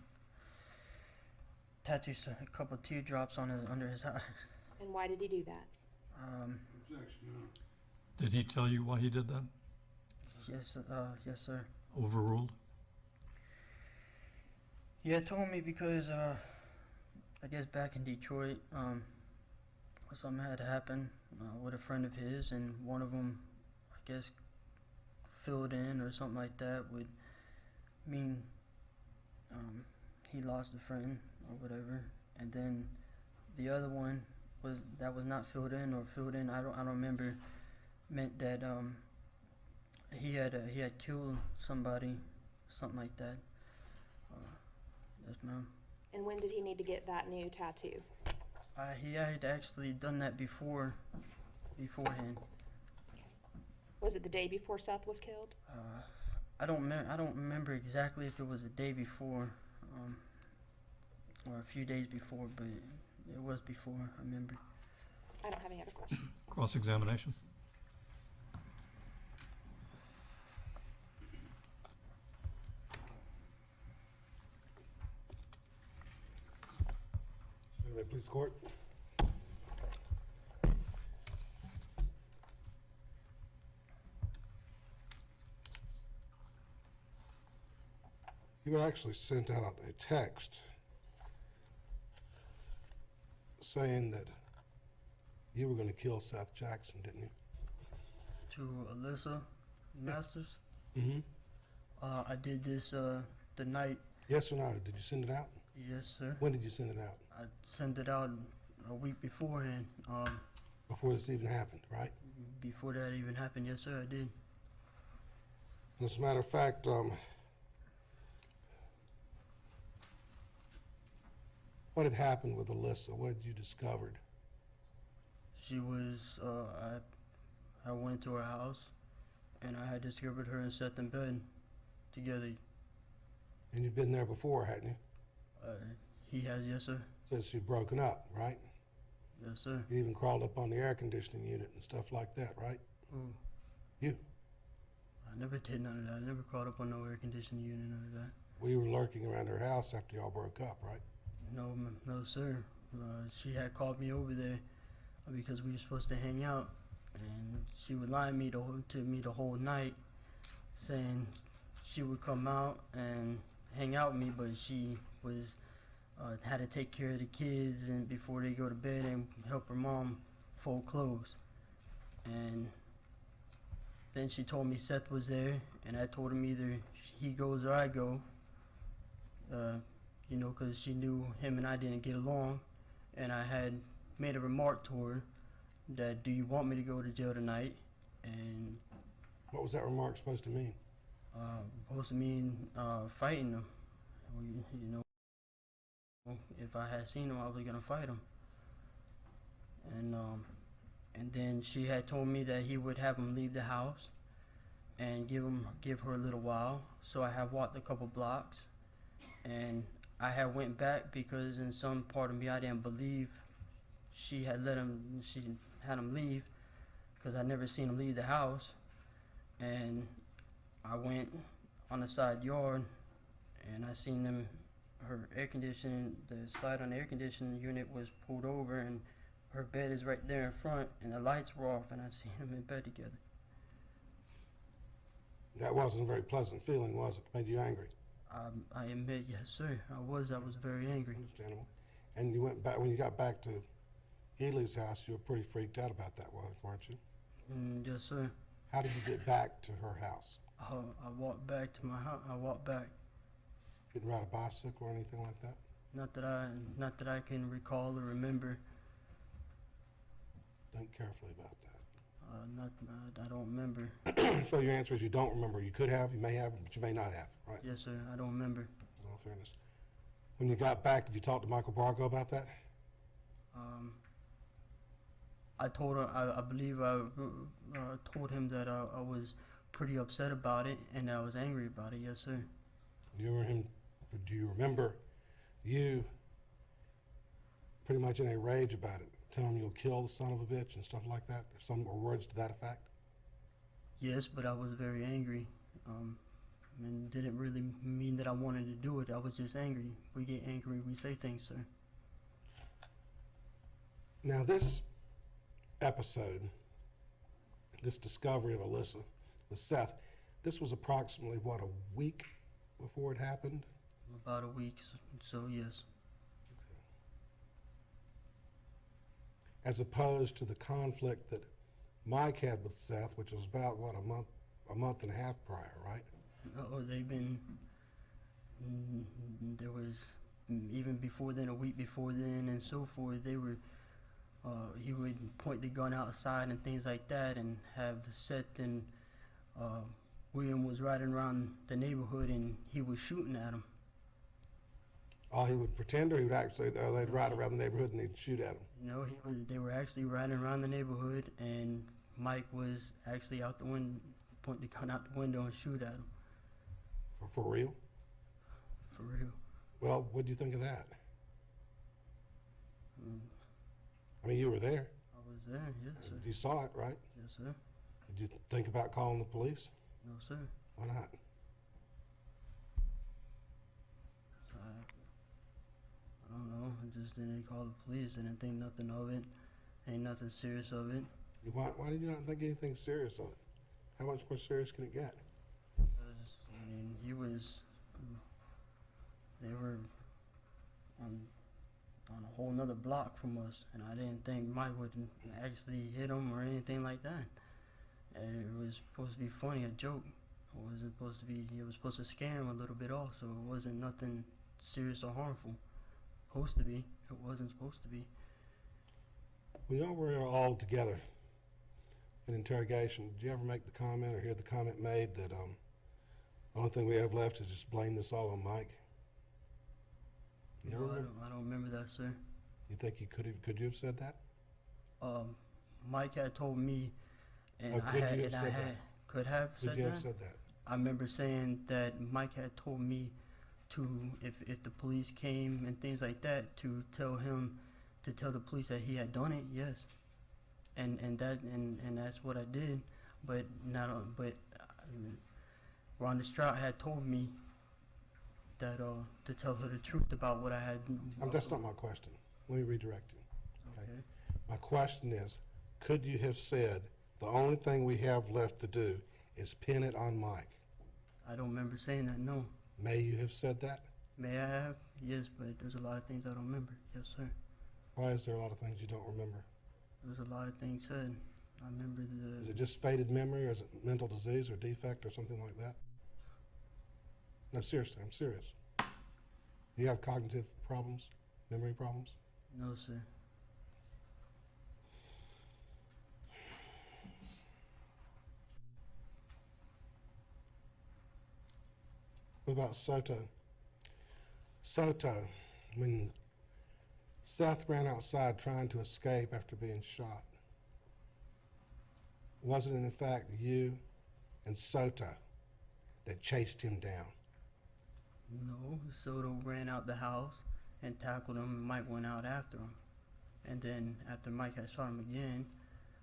tattooed a couple of teardrops on under his eye. And why did he do that? Did he tell you why he did that? Yes, sir. Overruled? Yeah, told me because I guess back in Detroit, something had happened with a friend of his, and one of them, I guess, filled in or something like that would mean he lost a friend or whatever, and then the other one was not filled in or filled in. I don't remember. Meant that he had killed somebody, something like that. Yes, ma'am. And when did he need to get that new tattoo? He had actually done that beforehand. Was it the day before Seth was killed? I don't remember exactly if it was the day before or a few days before, but it was before. I remember. I don't have any other questions. Cross-examination. Please, court. You actually sent out a text saying that you were going to kill Seath Jackson, didn't you? To Alyssa Masters? Mm-hmm. I did this the night. Yes or no? Did you send it out? Yes, sir. When did you send it out? I sent it out a week beforehand. Before this even happened, right? Before that even happened, yes, sir, I did. As a matter of fact, what had happened with Alyssa? What had you discovered? She was, I went to her house, and I had discovered her and Seth in bed together. And you've been there before, hadn't you? He has, yes, sir. Since you've broken up, right? Yes, sir. You even crawled up on the air conditioning unit and stuff like that, right? Who? You. I never did none of that. I never crawled up on no air conditioning unit, none of that. We were lurking around her house after y'all broke up, right? No, no, sir. She had called me over there because we were supposed to hang out, and she would lie to me the whole night, saying she would come out and hang out with me, but she was had to take care of the kids and before they go to bed and help her mom fold clothes. And then she told me Seth was there, and I told him either he goes or I go, you know, because she knew him and I didn't get along, and I had made a remark to her that, do you want me to go to jail tonight? And what was that remark supposed to mean? Supposed to mean fighting them. You know, if I had seen him, I was gonna fight him. And then she had told me that he would have him leave the house and give her a little while. So I have walked a couple blocks, and I had went back because in some part of me I didn't believe she had had him leave, because I never seen him leave the house. And I went on the side yard, and I seen them. Her air conditioning, the side on the air conditioning unit was pulled over, and her bed is right there in front, and the lights were off, and I seen them in bed together. That wasn't a very pleasant feeling, was it? Made you angry? I admit, yes, sir. I was very angry. Understandable. And you went back, when you got back to Ely's house, you were pretty freaked out about that, weren't you? Yes, sir. How did you get back to her house? I walked back to my house. I walked back. Didn't ride a bicycle or anything like that? Not that I can recall or remember. Think carefully about that. I don't remember. So your answer is you don't remember. You could have, you may have, but you may not have, right? Yes, sir. I don't remember. In all fairness. When you got back, did you talk to Michael Bargo about that? I told her, I believe I told him that I was pretty upset about it and I was angry about it. Yes, sir. Do you remember you pretty much in a rage about it, telling him you'll kill the son of a bitch and stuff like that, or words to that effect? Yes, but I was very angry. And didn't really mean that I wanted to do it. I was just angry. We get angry, we say things, sir. Now this episode, this discovery of Alyssa with Seth, this was approximately, what, a week before it happened? About a week, so yes. As opposed to the conflict that Mike had with Seth, which was about, what, a month and a half prior, right? Oh, there was, even before then, a week before then and so forth, they were, he would point the gun outside and things like that and have Seth and William was riding around the neighborhood and he was shooting at him. Oh, he would pretend, or he would actually, they'd ride around the neighborhood and he'd shoot at him? No, they were actually riding around the neighborhood and Mike was actually out the window, point the gun out the window and shoot at him. For real? For real. Well, what do you think of that? I mean, you were there. I was there, yes, sir. You saw it, right? Yes, sir. Did you think about calling the police? No, sir. Why not? I don't know. I just didn't call the police. I didn't think nothing of it. Ain't nothing serious of it. Why did you not think anything serious of it? How much more serious can it get? Because, I mean, they were on a whole nother block from us, and I didn't think Mike would actually hit him or anything like that. And it was supposed to be funny, a joke. It wasn't supposed to be, it was supposed to scare him a little bit also. It wasn't nothing serious or harmful. Supposed to be. It wasn't supposed to be. We were all together in interrogation. Did you ever make the comment or hear the comment made that the only thing we have left is just blame this all on Mike? No, I don't remember that, sir. You think you could you have said that? Mike had told me, and could have said that. I remember saying that Mike had told me to, if the police came and things like that, to tell the police that he had done it. Yes, and that's what I did. But Rhonda Strout had told me that to tell her the truth about what I had. That's not my question. Let me redirect you. Okay. My question is, could you have said the only thing we have left to do is pin it on Mike? I don't remember saying that. No. May you have said that? May I have? Yes, but there's a lot of things I don't remember. Yes, sir. Why is there a lot of things you don't remember? There's a lot of things said. I remember Is it just faded memory, or is it mental disease or defect or something like that? No, seriously, I'm serious. Do you have cognitive problems, memory problems? No, sir. What about Soto? Soto, when Seth ran outside trying to escape after being shot, was it in fact you and Soto that chased him down? No, Soto ran out the house and tackled him, and Mike went out after him. And then after Mike had shot him again...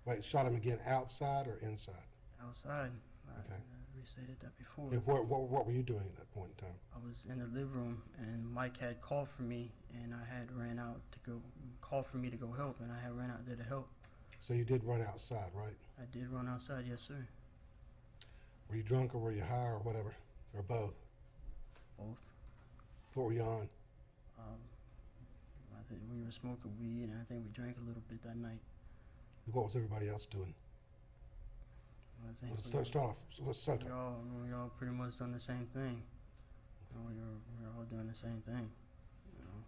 Wait, shot him again outside or inside? Outside. Okay. I restated that before. Yeah, what were you doing at that point in time? I was in the living room, and Mike had called for me, and I had ran out to go, called for me to go help, and I had ran out there to help. So you did run outside, right? I did run outside, yes, sir. Were you drunk or were you high or whatever? Or both? Both. What were you on? I think we were smoking weed, and I think we drank a little bit that night. What was everybody else doing? I think Let's start off. Let's start we all pretty much done the same thing. We were all doing the same thing. You know.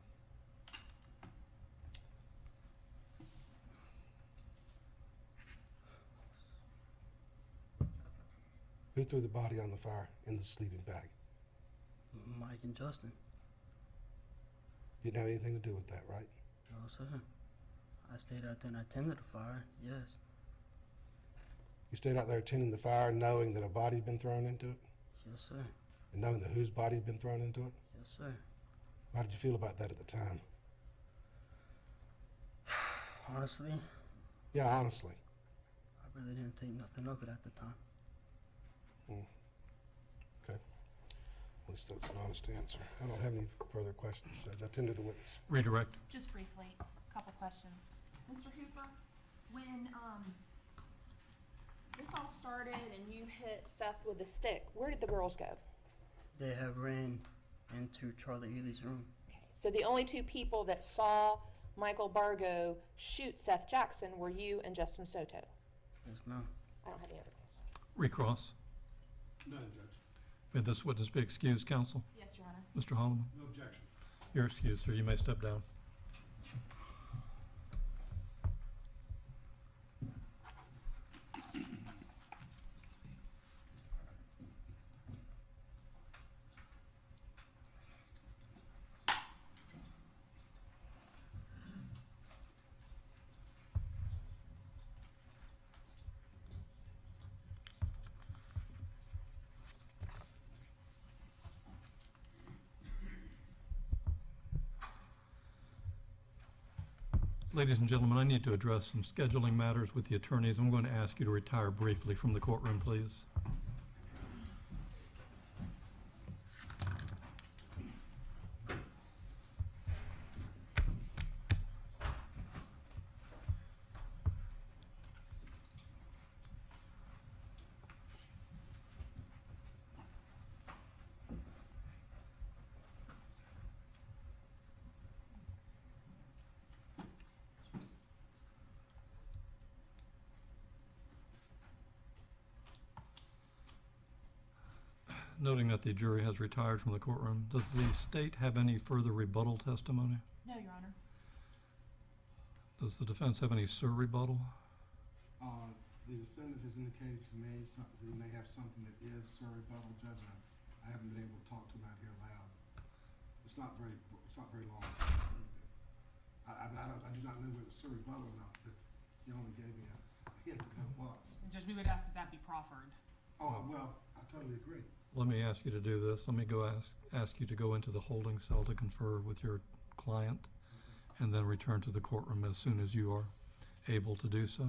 Who threw the body on the fire in the sleeping bag? Mike and Justin. You didn't have anything to do with that, right? No, sir. I stayed out there and I tended the fire, yes. You stayed out there tending the fire knowing that a body had been thrown into it? Yes, sir. And knowing that whose body had been thrown into it? Yes, sir. How did you feel about that at the time? Honestly? Yeah, honestly. I really didn't think nothing of it at the time. Okay. At least that's an honest answer. I don't have any further questions, Judge. I tended the witness. Redirect. Just briefly, a couple questions. Mr. Hooper, when this all started and you hit Seth with a stick, where did the girls go? They have ran into Charlie Ely's room. Okay. So the only two people that saw Michael Bargo shoot Seath Jackson were you and Justin Soto. Yes, ma'am. I don't have any other questions. Recross. None, Judge. May this witness be excused, counsel? Yes, Your Honor. Mr. Holloman? No objection. You're excused, sir. You may step down. Ladies and gentlemen, I need to address some scheduling matters with the attorneys. I'm going to ask you to retire briefly from the courtroom, please. Noting that the jury has retired from the courtroom, does the state have any further rebuttal testimony? No, Your Honor. Does the defense have any rebuttal? The defendant has indicated to me he may have something that is rebuttal, Judge. I haven't been able to talk to him out here loud. It's not very long. I do not know whether it's rebuttal or not, because he only gave me a hint of what it was. Judge, we would ask that that be proffered. Oh, well, I totally agree. Let me ask you to do this. Let me go ask you to go into the holding cell to confer with your client, and then return to the courtroom as soon as you are able to do so.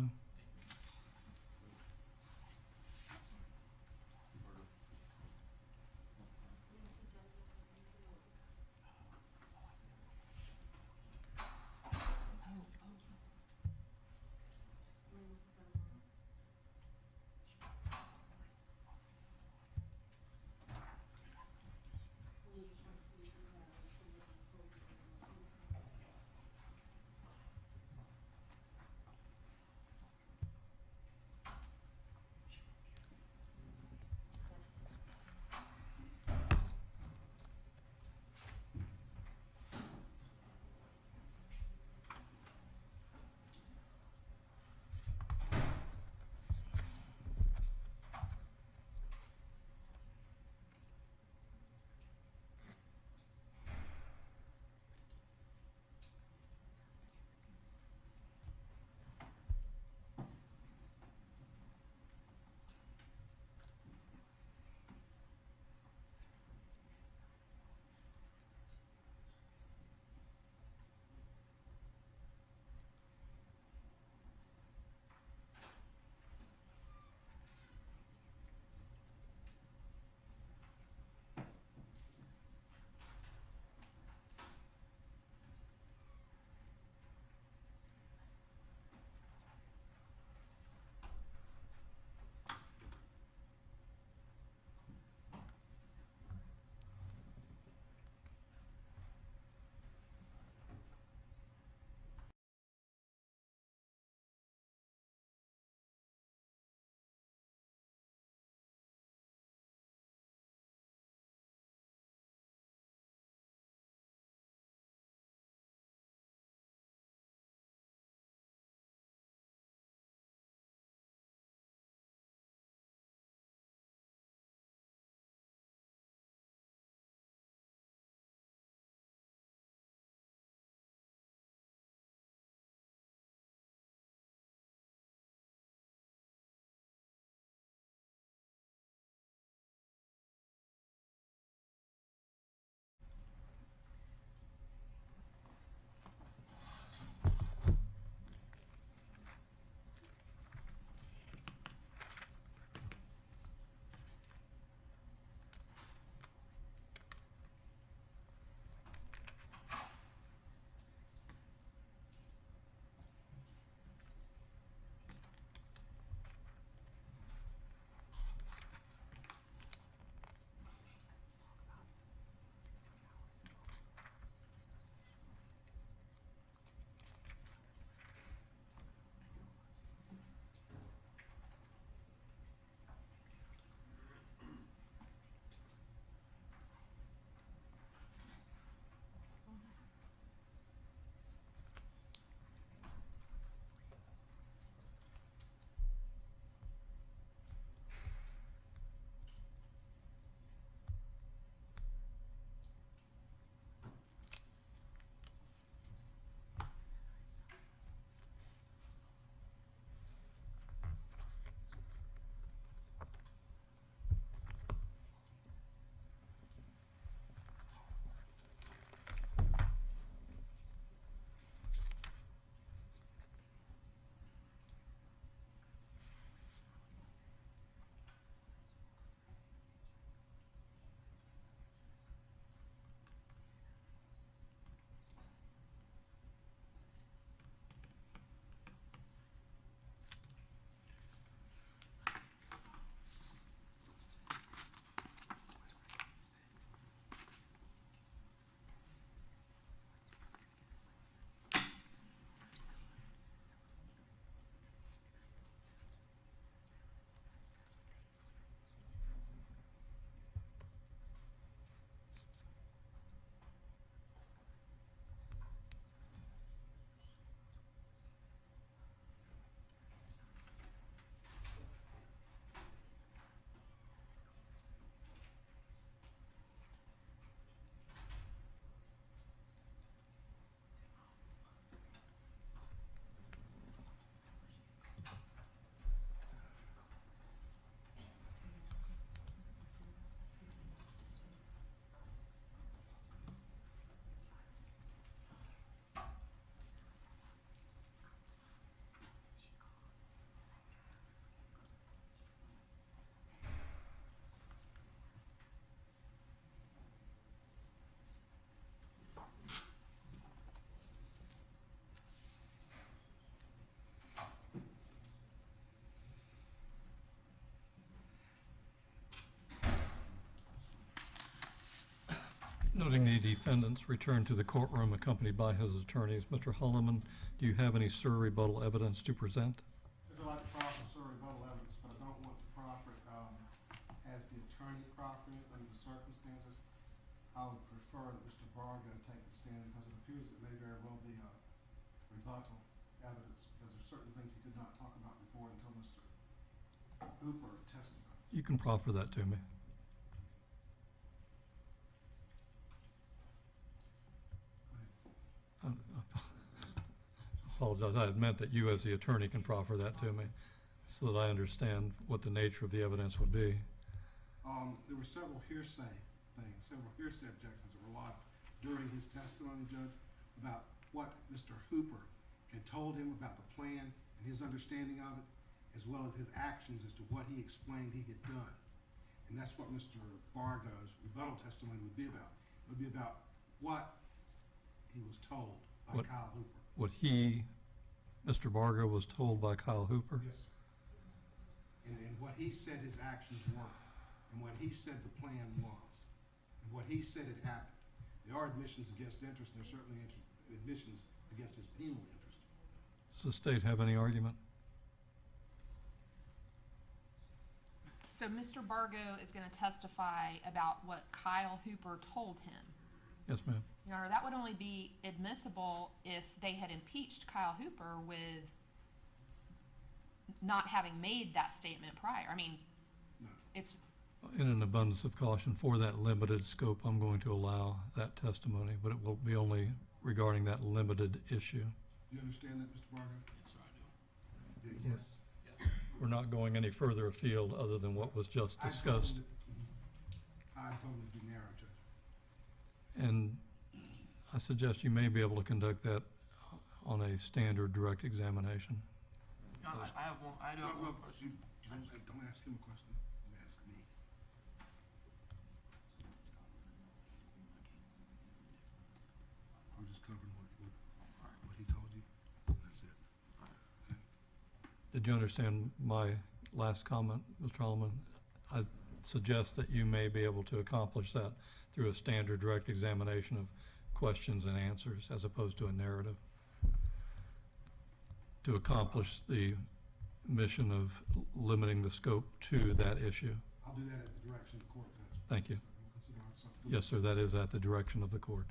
Noting the defendant's return to the courtroom accompanied by his attorneys, Mr. Holloman, do you have any rebuttal evidence to present? I'd like to proffer rebuttal evidence, but I don't want to proffer it as the attorney proffering it under the circumstances. I would prefer that Mr. Bargo take the stand because it appears it may very well be rebuttal evidence because there's certain things he could not talk about before until Mr. Hooper testified. You can proffer that to me. I apologize. I had meant that you as the attorney can proffer that to me so that I understand what the nature of the evidence would be. There were several hearsay things, several hearsay objections that were lodged during his testimony, Judge, about what Mr. Hooper had told him about the plan and his understanding of it, as well as his actions as to what he explained he had done. And that's what Mr. Bargo's rebuttal testimony would be about. It would be about what he was told by Kyle Hooper. What he, Mr. Bargo, was told by Kyle Hooper? Yes, sir. And what he said his actions were, and what he said the plan was, and what he said had happened. There are admissions against interest, and there are certainly admissions against his penal interest. Does the state have any argument? So Mr. Bargo is going to testify about what Kyle Hooper told him. Yes, ma'am. Your Honor, that would only be admissible if they had impeached Kyle Hooper with not having made that statement prior. I mean, it's... In an abundance of caution, for that limited scope, I'm going to allow that testimony, but it will be only regarding that limited issue. Do you understand that, Mr. Bargo? Yes, sir, I do. Yes. We're not going any further afield other than what was just discussed. I told him to be narrow, Judge. And I suggest you may be able to conduct that on a standard direct examination. I have one. I do have one question. Don't ask him a question. Ask me. I'm just covering what he told you. That's it. Okay. Did you understand my last comment, Mr. Holloman? I suggest that you may be able to accomplish that through a standard direct examination of questions and answers as opposed to a narrative, to accomplish the mission of limiting the scope to that issue. I'll do that at the direction of the court, Judge. Thank you. Yes, sir, that is at the direction of the court.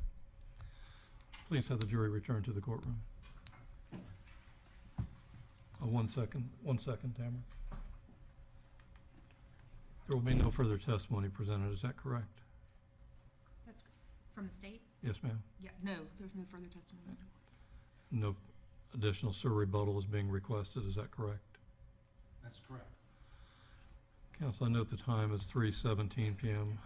Please have the jury return to the courtroom. 1 second, Tamara. There will be no further testimony presented, is that correct? That's from the state? Yes, ma'am. Yeah, no, there's no further testimony. No additional rebuttal is being requested, is that correct? That's correct. Counsel, I note the time is 3:17 p.m.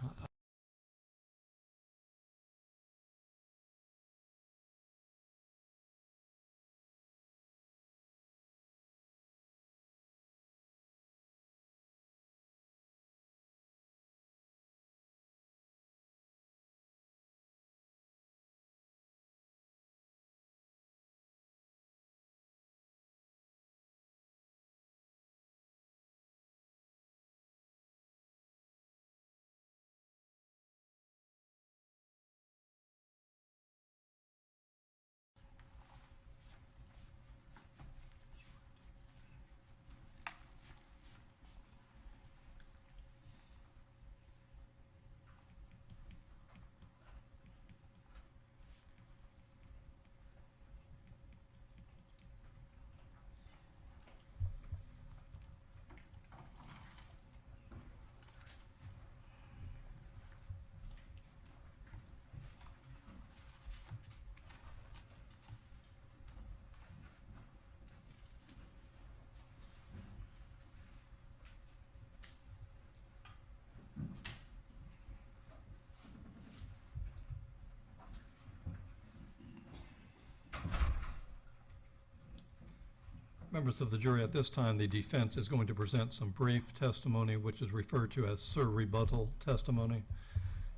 Members of the jury, at this time the defense is going to present some brief testimony which is referred to as rebuttal testimony.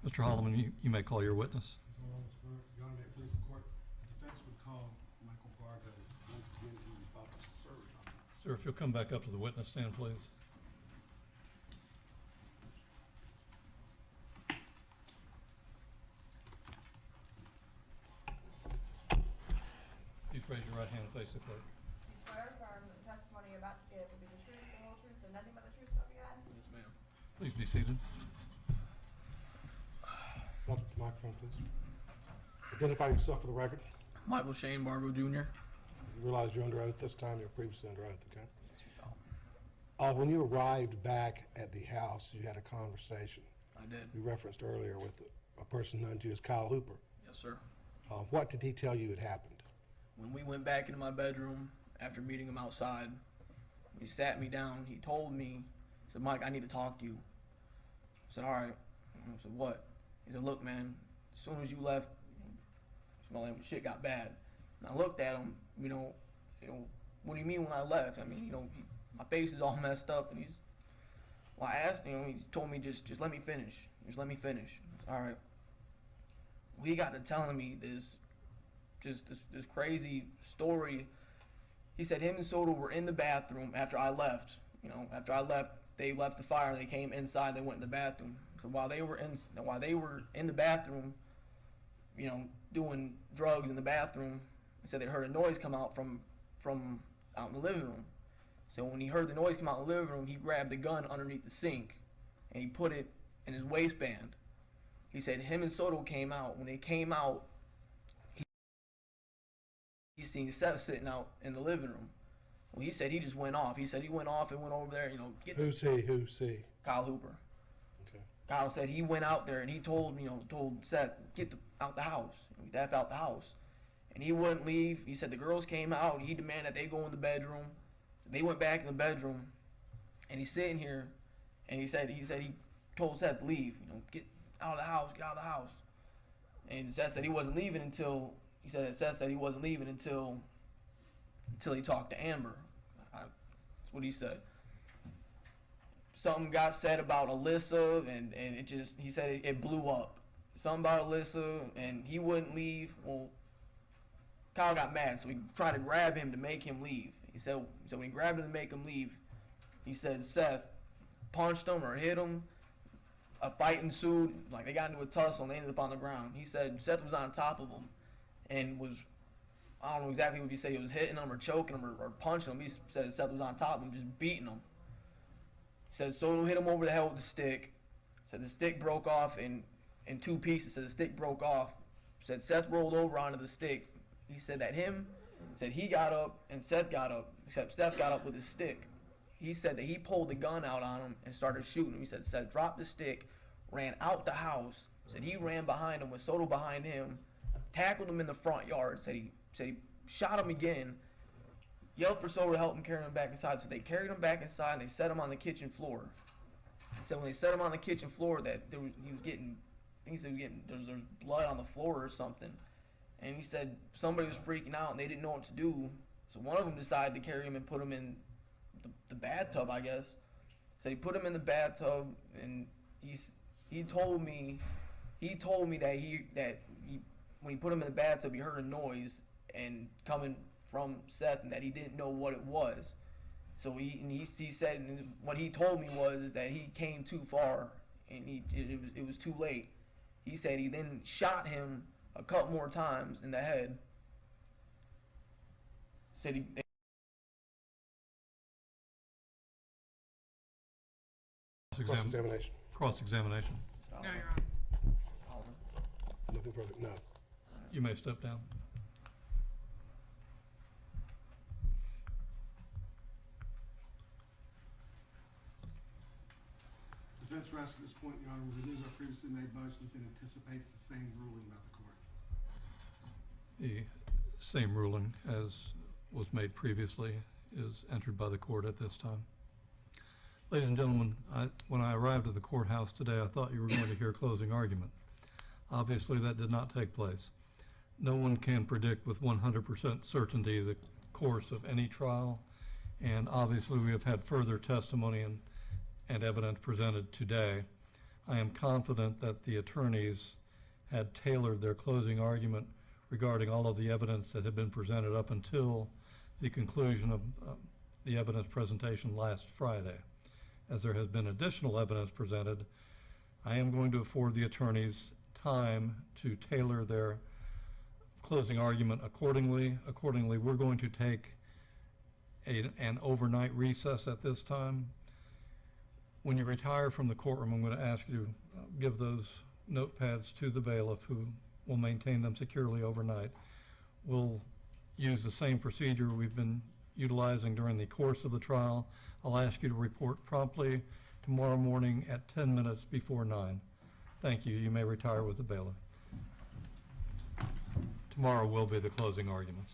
Mr. Holloman, you may call your witness. Your Honor, may it please the court, the defense would call Michael Bargo once again to rebut rebuttal. Sir, if you'll come back up to the witness stand, please. basically. You swear or affirm that the testimony you're about to give will be the truth, the whole truth, and nothing but the truth, so help you God? Yes, ma'am. Please be seated. Step to the microphone, please. Identify yourself for the record. Michael Shane Bargo Jr. You realize you're under oath this time. You're previously under oath, okay? When you arrived back at the house, you had a conversation. I did. You referenced earlier with a person known to you as Kyle Hooper. Yes, sir. What did he tell you had happened? When we went back into my bedroom after meeting him outside, he sat me down. He told me, he said, Mike, I need to talk to you. I said, all right. I said, what? He said, look, man, as soon as you left, shit got bad. And I looked at him, what do you mean when I left? I mean, my face is all messed up, and I asked him, he told me, just let me finish. Just let me finish. All right. He got to telling me this crazy story. He said him and Soto were in the bathroom after I left. After I left, they left the fire. They came inside. They went in the bathroom. So while they were in the bathroom, doing drugs in the bathroom, he said they heard a noise come out from out in the living room. So when he heard the noise come out in the living room, he grabbed the gun underneath the sink and he put it in his waistband. He said him and Soto came out. When they came out, he seen Seth sitting out in the living room. Well, he said he just went off. He said he went off and went over there, Who's he? Kyle Hooper. Okay. Kyle said he went out there and he told Seth, get out the house. Get out the house. And he wouldn't leave. He said the girls came out. He demanded that they go in the bedroom. They went back in the bedroom, and he's sitting here, and he said he told Seth to leave. Get out of the house. Get out of the house. And Seth said he wasn't leaving until Seth said he wasn't leaving until he talked to Amber. That's what he said. Something got said about Alyssa, and he said it blew up. Something about Alyssa, and he wouldn't leave. Well, Kyle got mad, so he tried to grab him to make him leave. He said when he grabbed him to make him leave, he said Seth punched him or hit him. A fight ensued. Like they got into a tussle and they ended up on the ground. He said Seth was on top of him and I don't know exactly what he said. He was hitting him or choking him or punching him. He said Seth was on top of him, just beating him. He said Soto hit him over the head with the stick. Said the stick broke off in two pieces. Said the stick broke off. Said Seth rolled over onto the stick. He said that he got up and Seth got up, except Seth got up with his stick. He said that he pulled the gun out on him and started shooting him. He said Seth dropped the stick, ran out the house. Said he ran behind him with Soto behind him, tackled him in the front yard. Said he shot him again, yelled for Soto to help him carry him back inside. So they carried him back inside and they set him on the kitchen floor. He said when they set him on the kitchen floor that there's blood on the floor or something. And he said somebody was freaking out and they didn't know what to do. So one of them decided to carry him and put him in the bathtub, I guess. So he put him in the bathtub, and he told me that when he put him in the bathtub, he heard a noise and coming from Seth, and that he didn't know what it was. So he said, and what he told me was that he came too far and it was too late. He said he then shot him a couple more times in the head. Said Cross-examination. Cross-examination. No, Your Honor. Nothing further. No. You may step down. Defense rests at this point, Your Honor, will release our previously made motions and anticipates the same ruling by the court. The same ruling as was made previously is entered by the court at this time. Ladies and gentlemen, when I arrived at the courthouse today, I thought you were going to hear closing argument. Obviously, that did not take place. No one can predict with 100% certainty the course of any trial, and obviously we have had further testimony and evidence presented today. I am confident that the attorneys had tailored their closing argument regarding all of the evidence that had been presented up until the conclusion of the evidence presentation last Friday. As there has been additional evidence presented, I am going to afford the attorneys time to tailor their closing argument accordingly. Accordingly, we're going to take an overnight recess at this time. When you retire from the courtroom, I'm going to ask you to give those notepads to the bailiff, who will maintain them securely overnight. We'll use the same procedure we've been utilizing during the course of the trial. I'll ask you to report promptly tomorrow morning at 10 minutes before 9. Thank you. You may retire with the bailiff. Tomorrow will be the closing arguments.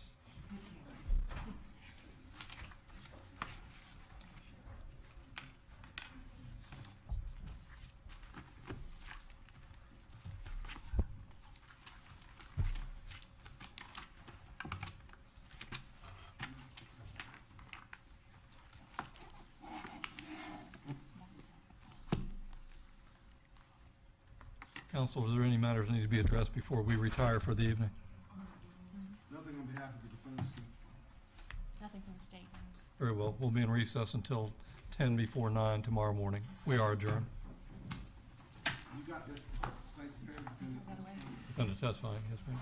Counsel, are there any matters that need to be addressed before we retire for the evening? Nothing on behalf of the defense. Nothing from the state. Very well. We'll be in recess until 10 before 9 tomorrow morning. We are adjourned. You got this state defendant. Defendant testifying, yes, ma'am.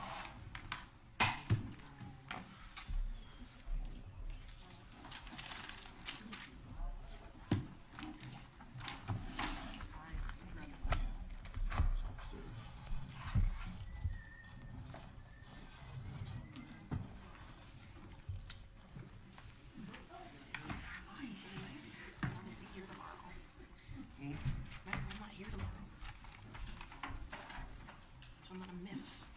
I'm not here tomorrow. So I'm gonna miss.